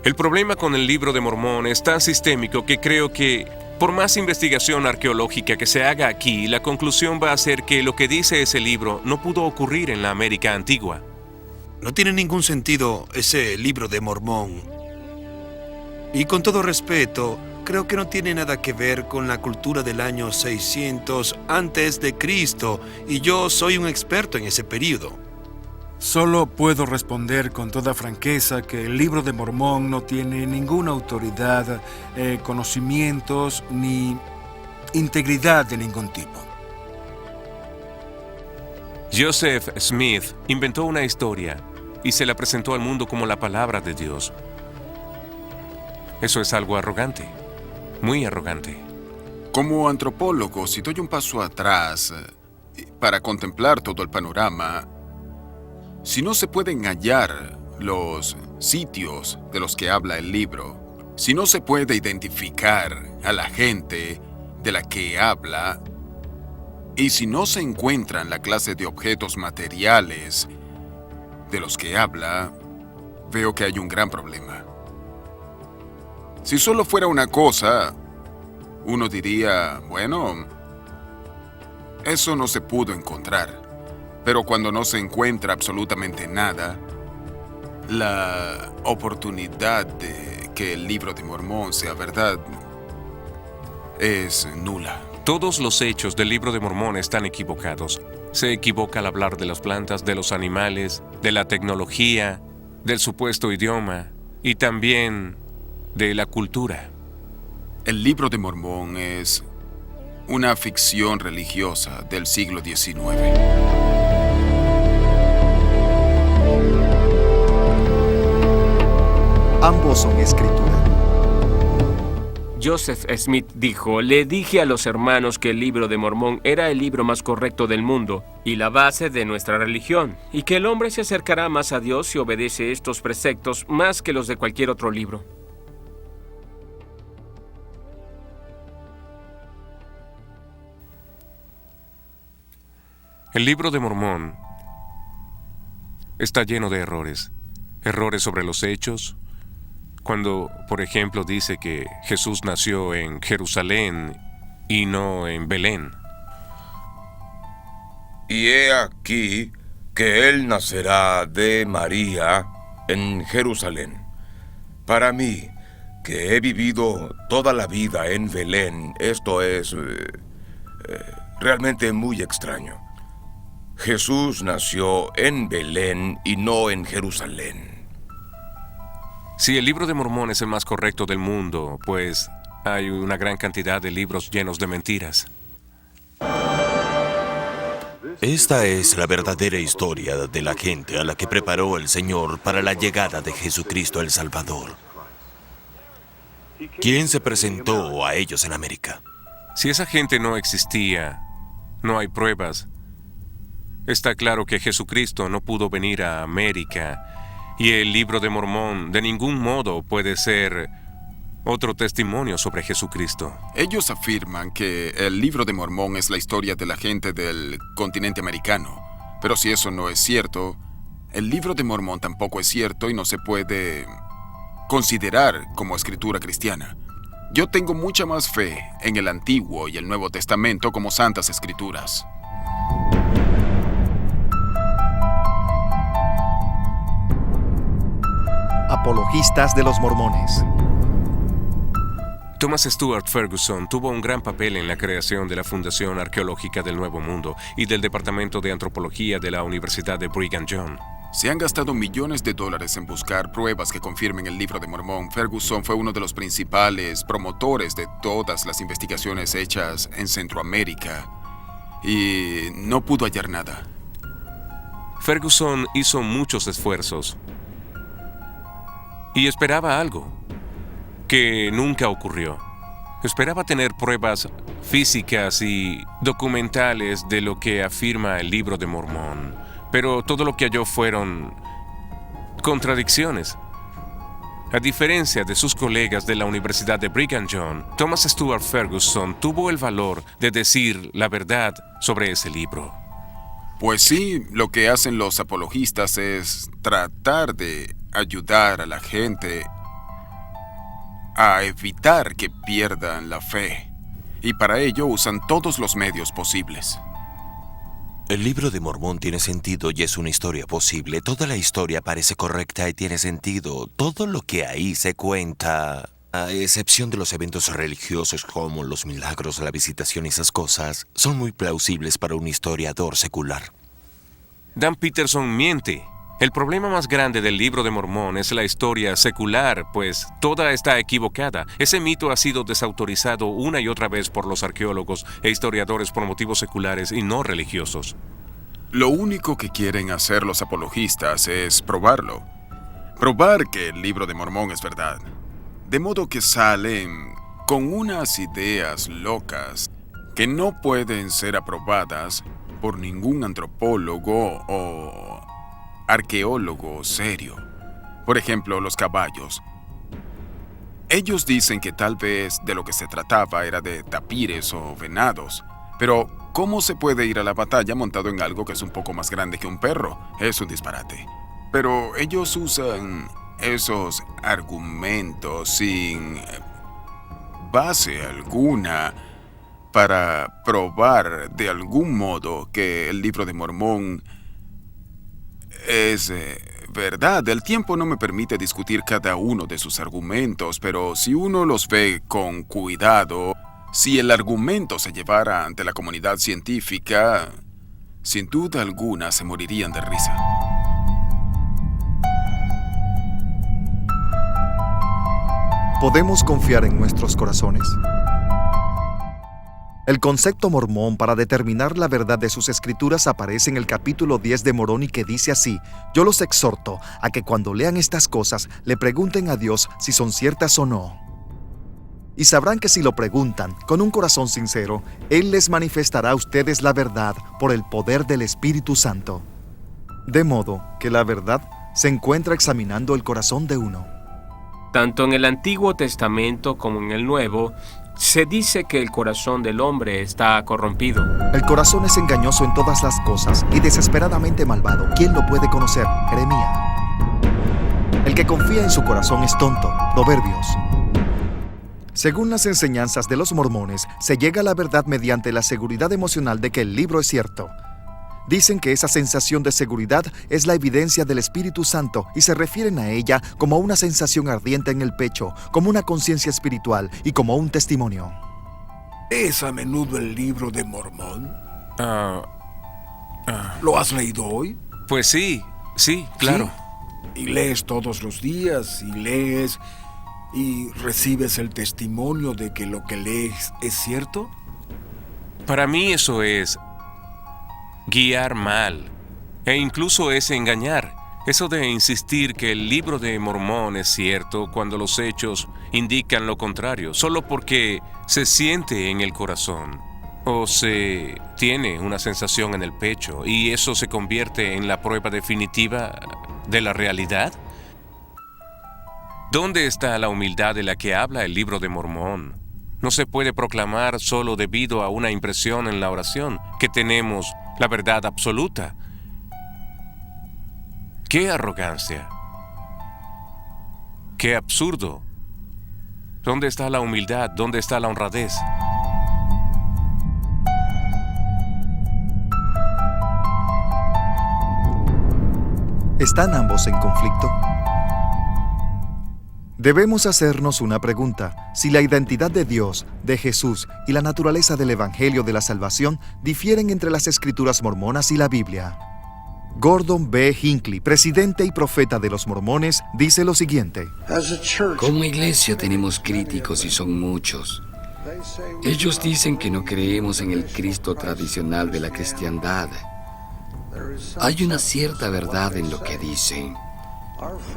El problema con el Libro de Mormón es tan sistémico que creo que, por más investigación arqueológica que se haga aquí, la conclusión va a ser que lo que dice ese libro no pudo ocurrir en la América antigua. No tiene ningún sentido ese Libro de Mormón. Y con todo respeto, creo que no tiene nada que ver con la cultura del año 600 antes de Cristo, y yo soy un experto en ese período. Solo puedo responder con toda franqueza que el Libro de Mormón no tiene ninguna autoridad, conocimientos ni integridad de ningún tipo. Joseph Smith inventó una historia y se la presentó al mundo como la palabra de Dios. Eso es algo arrogante, muy arrogante. Como antropólogo, si doy un paso atrás para contemplar todo el panorama, si no se pueden hallar los sitios de los que habla el libro, si no se puede identificar a la gente de la que habla, y si no se encuentran la clase de objetos materiales de los que habla, veo que hay un gran problema. Si solo fuera una cosa, uno diría, bueno, eso no se pudo encontrar. Pero cuando no se encuentra absolutamente nada, la oportunidad de que el Libro de Mormón sea verdad es nula. Todos los hechos del Libro de Mormón están equivocados. Se equivoca al hablar de las plantas, de los animales, de la tecnología, del supuesto idioma y también de la cultura. El Libro de Mormón es una ficción religiosa del siglo XIX. Ambos son escritura. Joseph Smith dijo, le dije a los hermanos que el Libro de Mormón era el libro más correcto del mundo y la base de nuestra religión, y que el hombre se acercará más a Dios si obedece estos preceptos más que los de cualquier otro libro. El Libro de Mormón está lleno de errores. Errores sobre los hechos. Cuando, por ejemplo, dice que Jesús nació en Jerusalén y no en Belén. Y he aquí que él nacerá de María en Jerusalén. Para mí, que he vivido toda la vida en Belén, esto es realmente muy extraño. Jesús nació en Belén y no en Jerusalén. Si el Libro de Mormón es el más correcto del mundo, pues hay una gran cantidad de libros llenos de mentiras. Esta es la verdadera historia de la gente a la que preparó el Señor para la llegada de Jesucristo el Salvador. ¿Quién se presentó a ellos en América? Si esa gente no existía, no hay pruebas. Está claro que Jesucristo no pudo venir a América y el Libro de Mormón de ningún modo puede ser otro testimonio sobre Jesucristo. Ellos afirman que el Libro de Mormón es la historia de la gente del continente americano, pero si eso no es cierto, el libro de Mormón tampoco es cierto y no se puede considerar como escritura cristiana. Yo tengo mucha más fe en el Antiguo y el Nuevo Testamento como santas escrituras. Apologistas de los mormones. Thomas Stuart Ferguson tuvo un gran papel en la creación de la Fundación Arqueológica del Nuevo Mundo y del Departamento de Antropología de la Universidad de Brigham Young. Se han gastado millones de dólares en buscar pruebas que confirmen el libro de Mormón. Ferguson fue uno de los principales promotores de todas las investigaciones hechas en Centroamérica y no pudo hallar nada. Ferguson hizo muchos esfuerzos y esperaba algo que nunca ocurrió. Esperaba tener pruebas físicas y documentales de lo que afirma el libro de Mormón. Pero todo lo que halló fueron contradicciones. A diferencia de sus colegas de la Universidad de Brigham Young, Thomas Stuart Ferguson tuvo el valor de decir la verdad sobre ese libro. Pues sí, lo que hacen los apologistas es tratar de ayudar a la gente a evitar que pierdan la fe. Y para ello usan todos los medios posibles. El libro de Mormón tiene sentido y es una historia posible. Toda la historia parece correcta y tiene sentido. Todo lo que ahí se cuenta, a excepción de los eventos religiosos como los milagros, la visitación y esas cosas, son muy plausibles para un historiador secular. Dan Peterson miente. El problema más grande del libro de Mormón es la historia secular, pues toda está equivocada. Ese mito ha sido desautorizado una y otra vez por los arqueólogos e historiadores por motivos seculares y no religiosos. Lo único que quieren hacer los apologistas es probarlo. Probar que el libro de Mormón es verdad. De modo que salen con unas ideas locas que no pueden ser aprobadas por ningún antropólogo o arqueólogo serio. Por ejemplo, los caballos. Ellos dicen que tal vez de lo que se trataba era de tapires o venados. Pero, ¿cómo se puede ir a la batalla montado en algo que es un poco más grande que un perro? Es un disparate. Pero ellos usan esos argumentos sin base alguna para probar de algún modo que el libro de Mormón es verdad. El tiempo no me permite discutir cada uno de sus argumentos, pero si uno los ve con cuidado, si el argumento se llevara ante la comunidad científica, sin duda alguna se morirían de risa. ¿Podemos confiar en nuestros corazones? El concepto mormón para determinar la verdad de sus escrituras aparece en el capítulo 10 de Moroni, que dice así: yo los exhorto a que cuando lean estas cosas le pregunten a Dios si son ciertas o no. Y sabrán que si lo preguntan con un corazón sincero, Él les manifestará a ustedes la verdad por el poder del Espíritu Santo. De modo que la verdad se encuentra examinando el corazón de uno. Tanto en el Antiguo Testamento como en el Nuevo, se dice que el corazón del hombre está corrompido. El corazón es engañoso en todas las cosas y desesperadamente malvado. ¿Quién lo puede conocer? Jeremías. El que confía en su corazón es tonto. Proverbios. Según las enseñanzas de los mormones, se llega a la verdad mediante la seguridad emocional de que el libro es cierto. Dicen que esa sensación de seguridad es la evidencia del Espíritu Santo y se refieren a ella como una sensación ardiente en el pecho, como una conciencia espiritual y como un testimonio. ¿Es a menudo el libro de Mormón? ¿Lo has leído hoy? Pues sí, claro. ¿Sí? ¿Y lees todos los días? ¿Y lees y recibes el testimonio de que lo que lees es cierto? Para mí eso es guiar mal, e incluso es engañar. Eso de insistir que el libro de Mormón es cierto cuando los hechos indican lo contrario, solo porque se siente en el corazón o se tiene una sensación en el pecho y eso se convierte en la prueba definitiva de la realidad. ¿Dónde está la humildad de la que habla el libro de Mormón? No se puede proclamar solo debido a una impresión en la oración que tenemos la verdad absoluta. ¡Qué arrogancia! ¡Qué absurdo! ¿Dónde está la humildad? ¿Dónde está la honradez? ¿Están ambos en conflicto? Debemos hacernos una pregunta. Si la identidad de Dios, de Jesús y la naturaleza del Evangelio de la Salvación difieren entre las Escrituras mormonas y la Biblia. Gordon B. Hinckley, presidente y profeta de los mormones, dice lo siguiente. Como iglesia tenemos críticos y son muchos. Ellos dicen que no creemos en el Cristo tradicional de la cristiandad. Hay una cierta verdad en lo que dicen,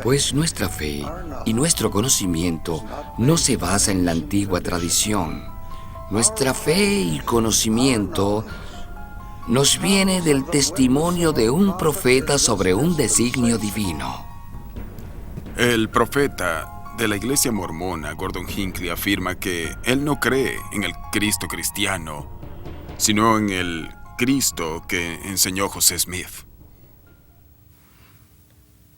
pues nuestra fe y nuestro conocimiento no se basa en la antigua tradición. Nuestra fe y conocimiento nos viene del testimonio de un profeta sobre un designio divino. El profeta de la iglesia mormona, Gordon Hinckley, afirma que él no cree en el Cristo cristiano, sino en el Cristo que enseñó José Smith.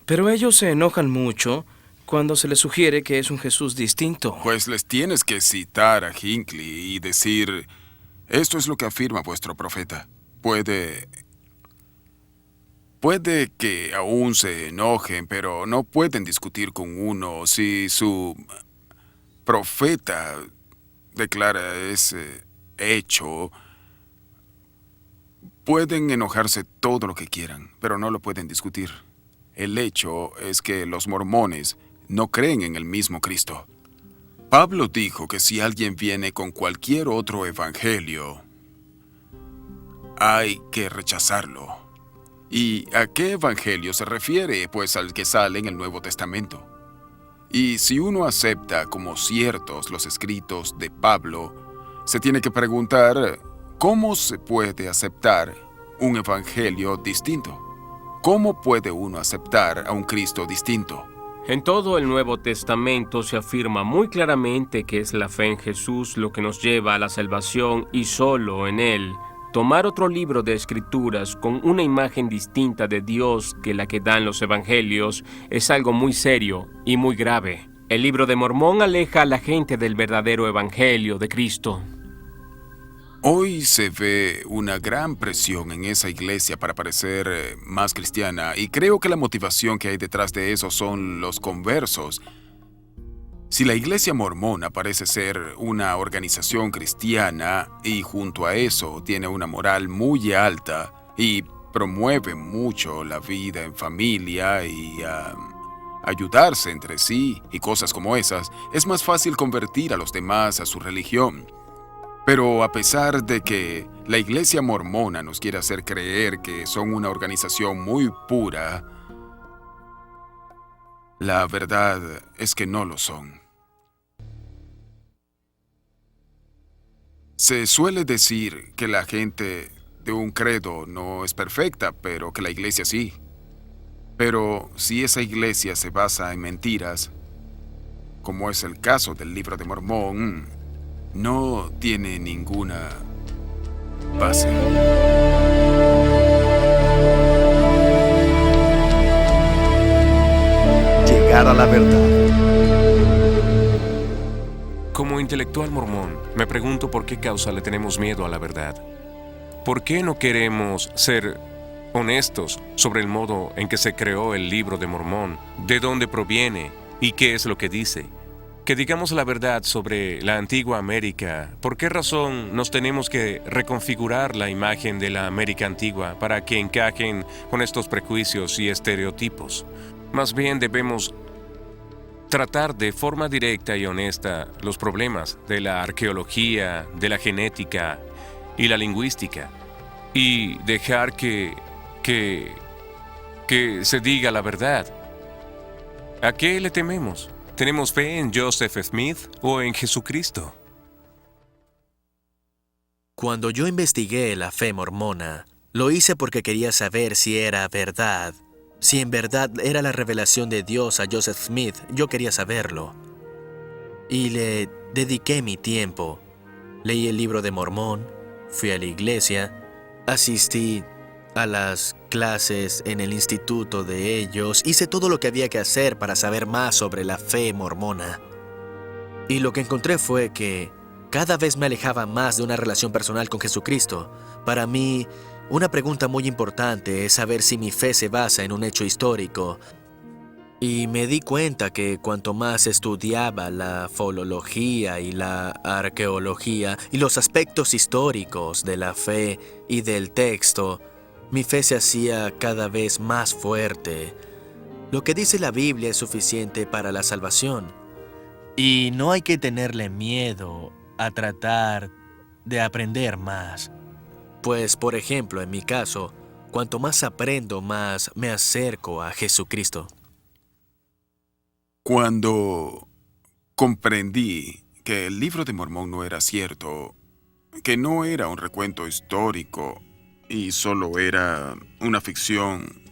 Pero ellos se enojan mucho cuando se les sugiere que es un Jesús distinto. Pues les tienes que citar a Hinckley y decir, esto es lo que afirma vuestro profeta. Puede que aún se enojen, pero no pueden discutir con uno si su profeta declara ese hecho. Pueden enojarse todo lo que quieran, pero no lo pueden discutir. El hecho es que los mormones no creen en el mismo Cristo. Pablo dijo que si alguien viene con cualquier otro evangelio, hay que rechazarlo. ¿Y a qué evangelio se refiere? Pues al que sale en el Nuevo Testamento. Y si uno acepta como ciertos los escritos de Pablo, se tiene que preguntar, ¿cómo se puede aceptar un evangelio distinto? ¿Cómo puede uno aceptar a un Cristo distinto? En todo el Nuevo Testamento se afirma muy claramente que es la fe en Jesús lo que nos lleva a la salvación y solo en Él. Tomar otro libro de Escrituras con una imagen distinta de Dios que la que dan los Evangelios es algo muy serio y muy grave. El libro de Mormón aleja a la gente del verdadero Evangelio de Cristo. Hoy se ve una gran presión en esa iglesia para parecer más cristiana, y creo que la motivación que hay detrás de eso son los conversos. Si la iglesia mormona parece ser una organización cristiana y junto a eso tiene una moral muy alta y promueve mucho la vida en familia y ayudarse entre sí y cosas como esas, es más fácil convertir a los demás a su religión. Pero a pesar de que la iglesia mormona nos quiere hacer creer que son una organización muy pura, la verdad es que no lo son. Se suele decir que la gente de un credo no es perfecta, pero que la iglesia sí. Pero si esa iglesia se basa en mentiras, como es el caso del Libro de Mormón, no tiene ninguna base. Llegar a la verdad. Como intelectual mormón, me pregunto por qué causa le tenemos miedo a la verdad. ¿Por qué no queremos ser honestos sobre el modo en que se creó el Libro de Mormón, de dónde proviene y qué es lo que dice? Que digamos la verdad sobre la antigua América. ¿Por qué razón nos tenemos que reconfigurar la imagen de la América antigua para que encajen con estos prejuicios y estereotipos? Más bien debemos tratar de forma directa y honesta los problemas de la arqueología, de la genética y la lingüística, y dejar que se diga la verdad. ¿A qué le tememos? ¿Tenemos fe en Joseph Smith o en Jesucristo? Cuando yo investigué la fe mormona, lo hice porque quería saber si era verdad. Si en verdad era la revelación de Dios a Joseph Smith, yo quería saberlo. Y le dediqué mi tiempo. Leí el Libro de Mormón, fui a la iglesia, asistí a las clases en el instituto de ellos, hice todo lo que había que hacer para saber más sobre la fe mormona. Y lo que encontré fue que cada vez me alejaba más de una relación personal con Jesucristo. Para mí, una pregunta muy importante es saber si mi fe se basa en un hecho histórico. Y me di cuenta que cuanto más estudiaba la filología y la arqueología y los aspectos históricos de la fe y del texto, mi fe se hacía cada vez más fuerte. Lo que dice la Biblia es suficiente para la salvación. Y no hay que tenerle miedo a tratar de aprender más. Pues, por ejemplo, en mi caso, cuanto más aprendo, más me acerco a Jesucristo. Cuando comprendí que el libro de Mormón no era cierto, que no era un recuento histórico y solo era una ficción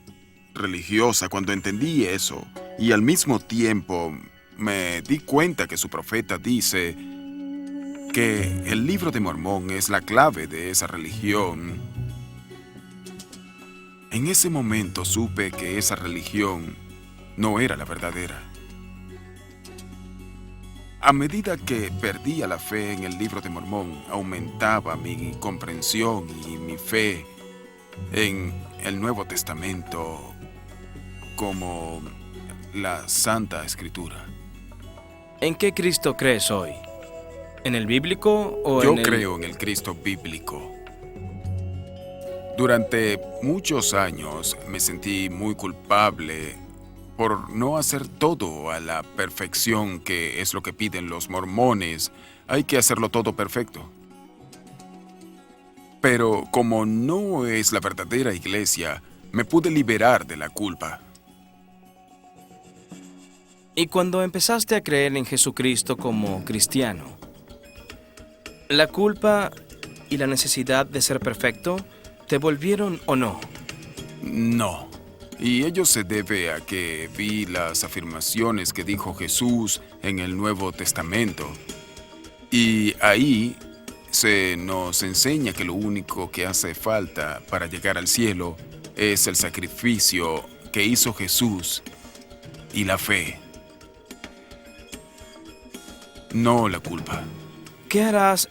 religiosa, cuando entendí eso y al mismo tiempo me di cuenta que su profeta dice que el libro de Mormón es la clave de esa religión, en ese momento supe que esa religión no era la verdadera. A medida que perdía la fe en el libro de Mormón, aumentaba mi comprensión y mi fe en el Nuevo Testamento como la Santa Escritura. ¿En qué Cristo crees hoy? ¿En el bíblico o Yo en el...? creo en el Cristo bíblico. Durante muchos años me sentí muy culpable por no hacer todo a la perfección, que es lo que piden los mormones. Hay que hacerlo todo perfecto. Pero como no es la verdadera iglesia, me pude liberar de la culpa. Y cuando empezaste a creer en Jesucristo como cristiano, ¿la culpa y la necesidad de ser perfecto te volvieron o no? No. Y ello se debe a que vi las afirmaciones que dijo Jesús en el Nuevo Testamento. Y ahí se nos enseña que lo único que hace falta para llegar al cielo es el sacrificio que hizo Jesús y la fe, no la culpa. ¿Qué harás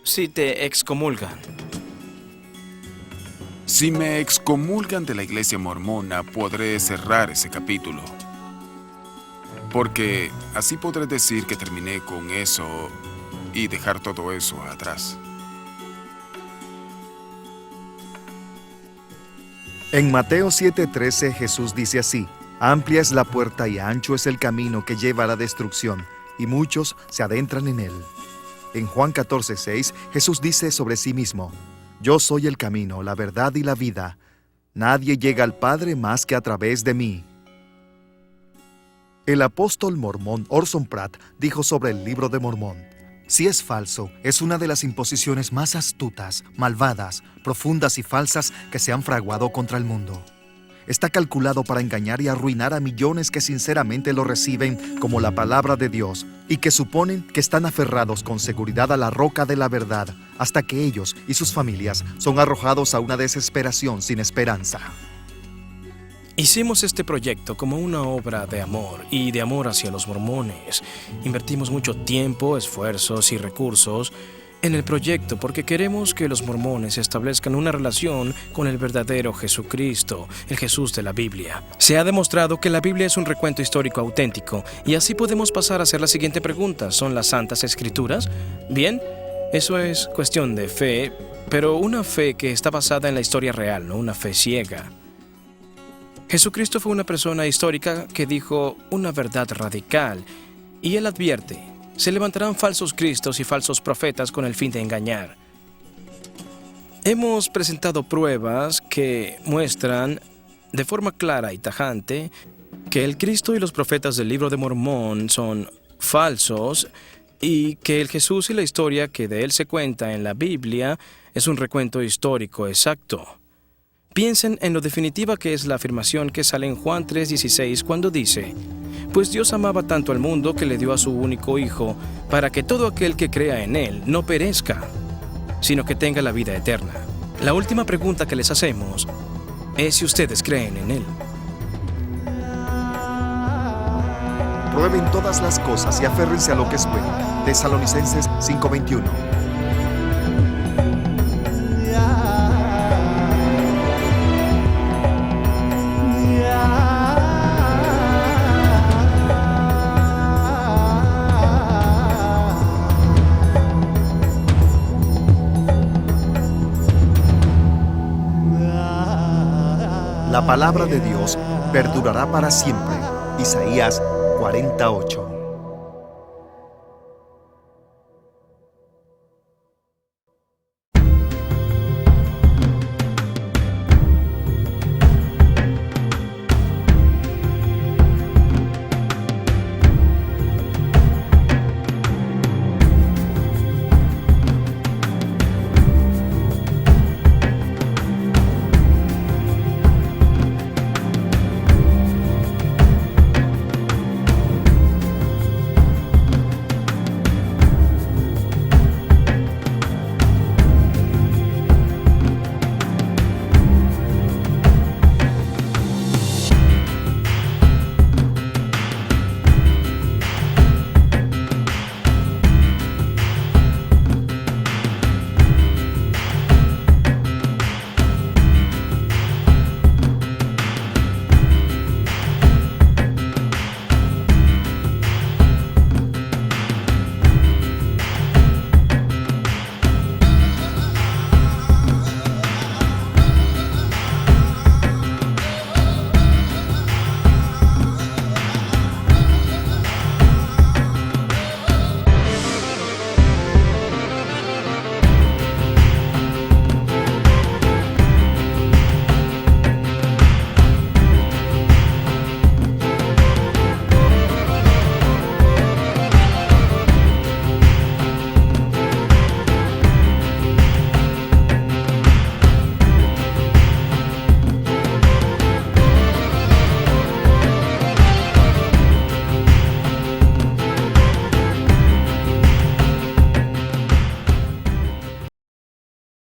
si te excomulgan? Si me excomulgan de la iglesia mormona, podré cerrar ese capítulo. Porque así podré decir que terminé con eso y dejar todo eso atrás. En Mateo 7:13 Jesús dice así: amplia es la puerta y ancho es el camino que lleva a la destrucción, y muchos se adentran en él. En Juan 14:6 Jesús dice sobre sí mismo: yo soy el camino, la verdad y la vida. Nadie llega al Padre más que a través de mí. El apóstol mormón Orson Pratt dijo sobre el libro de Mormón: si es falso, es una de las imposiciones más astutas, malvadas, profundas y falsas que se han fraguado contra el mundo. Está calculado para engañar y arruinar a millones que sinceramente lo reciben como la palabra de Dios y que suponen que están aferrados con seguridad a la roca de la verdad, hasta que ellos y sus familias son arrojados a una desesperación sin esperanza. Hicimos este proyecto como una obra de amor y de amor hacia los mormones. Invertimos mucho tiempo, esfuerzos y recursos en el proyecto porque queremos que los mormones establezcan una relación con el verdadero Jesucristo, el Jesús de la Biblia. Se ha demostrado que la Biblia es un recuento histórico auténtico y así podemos pasar a hacer la siguiente pregunta: ¿son las Santas Escrituras? Bien, eso es cuestión de fe, pero una fe que está basada en la historia real, no una fe ciega. Jesucristo fue una persona histórica que dijo una verdad radical y él advierte: se levantarán falsos cristos y falsos profetas con el fin de engañar. Hemos presentado pruebas que muestran de forma clara y tajante que el Cristo y los profetas del libro de Mormón son falsos y que el Jesús y la historia que de él se cuenta en la Biblia es un recuento histórico exacto. Piensen en lo definitiva que es la afirmación que sale en Juan 3:16 cuando dice: pues Dios amaba tanto al mundo que le dio a su único Hijo, para que todo aquel que crea en Él no perezca, sino que tenga la vida eterna. La última pregunta que les hacemos es si ustedes creen en Él. Prueben todas las cosas y aférrense a lo que es bueno. Tesalonicenses 5:21. La palabra de Dios perdurará para siempre. Isaías 48.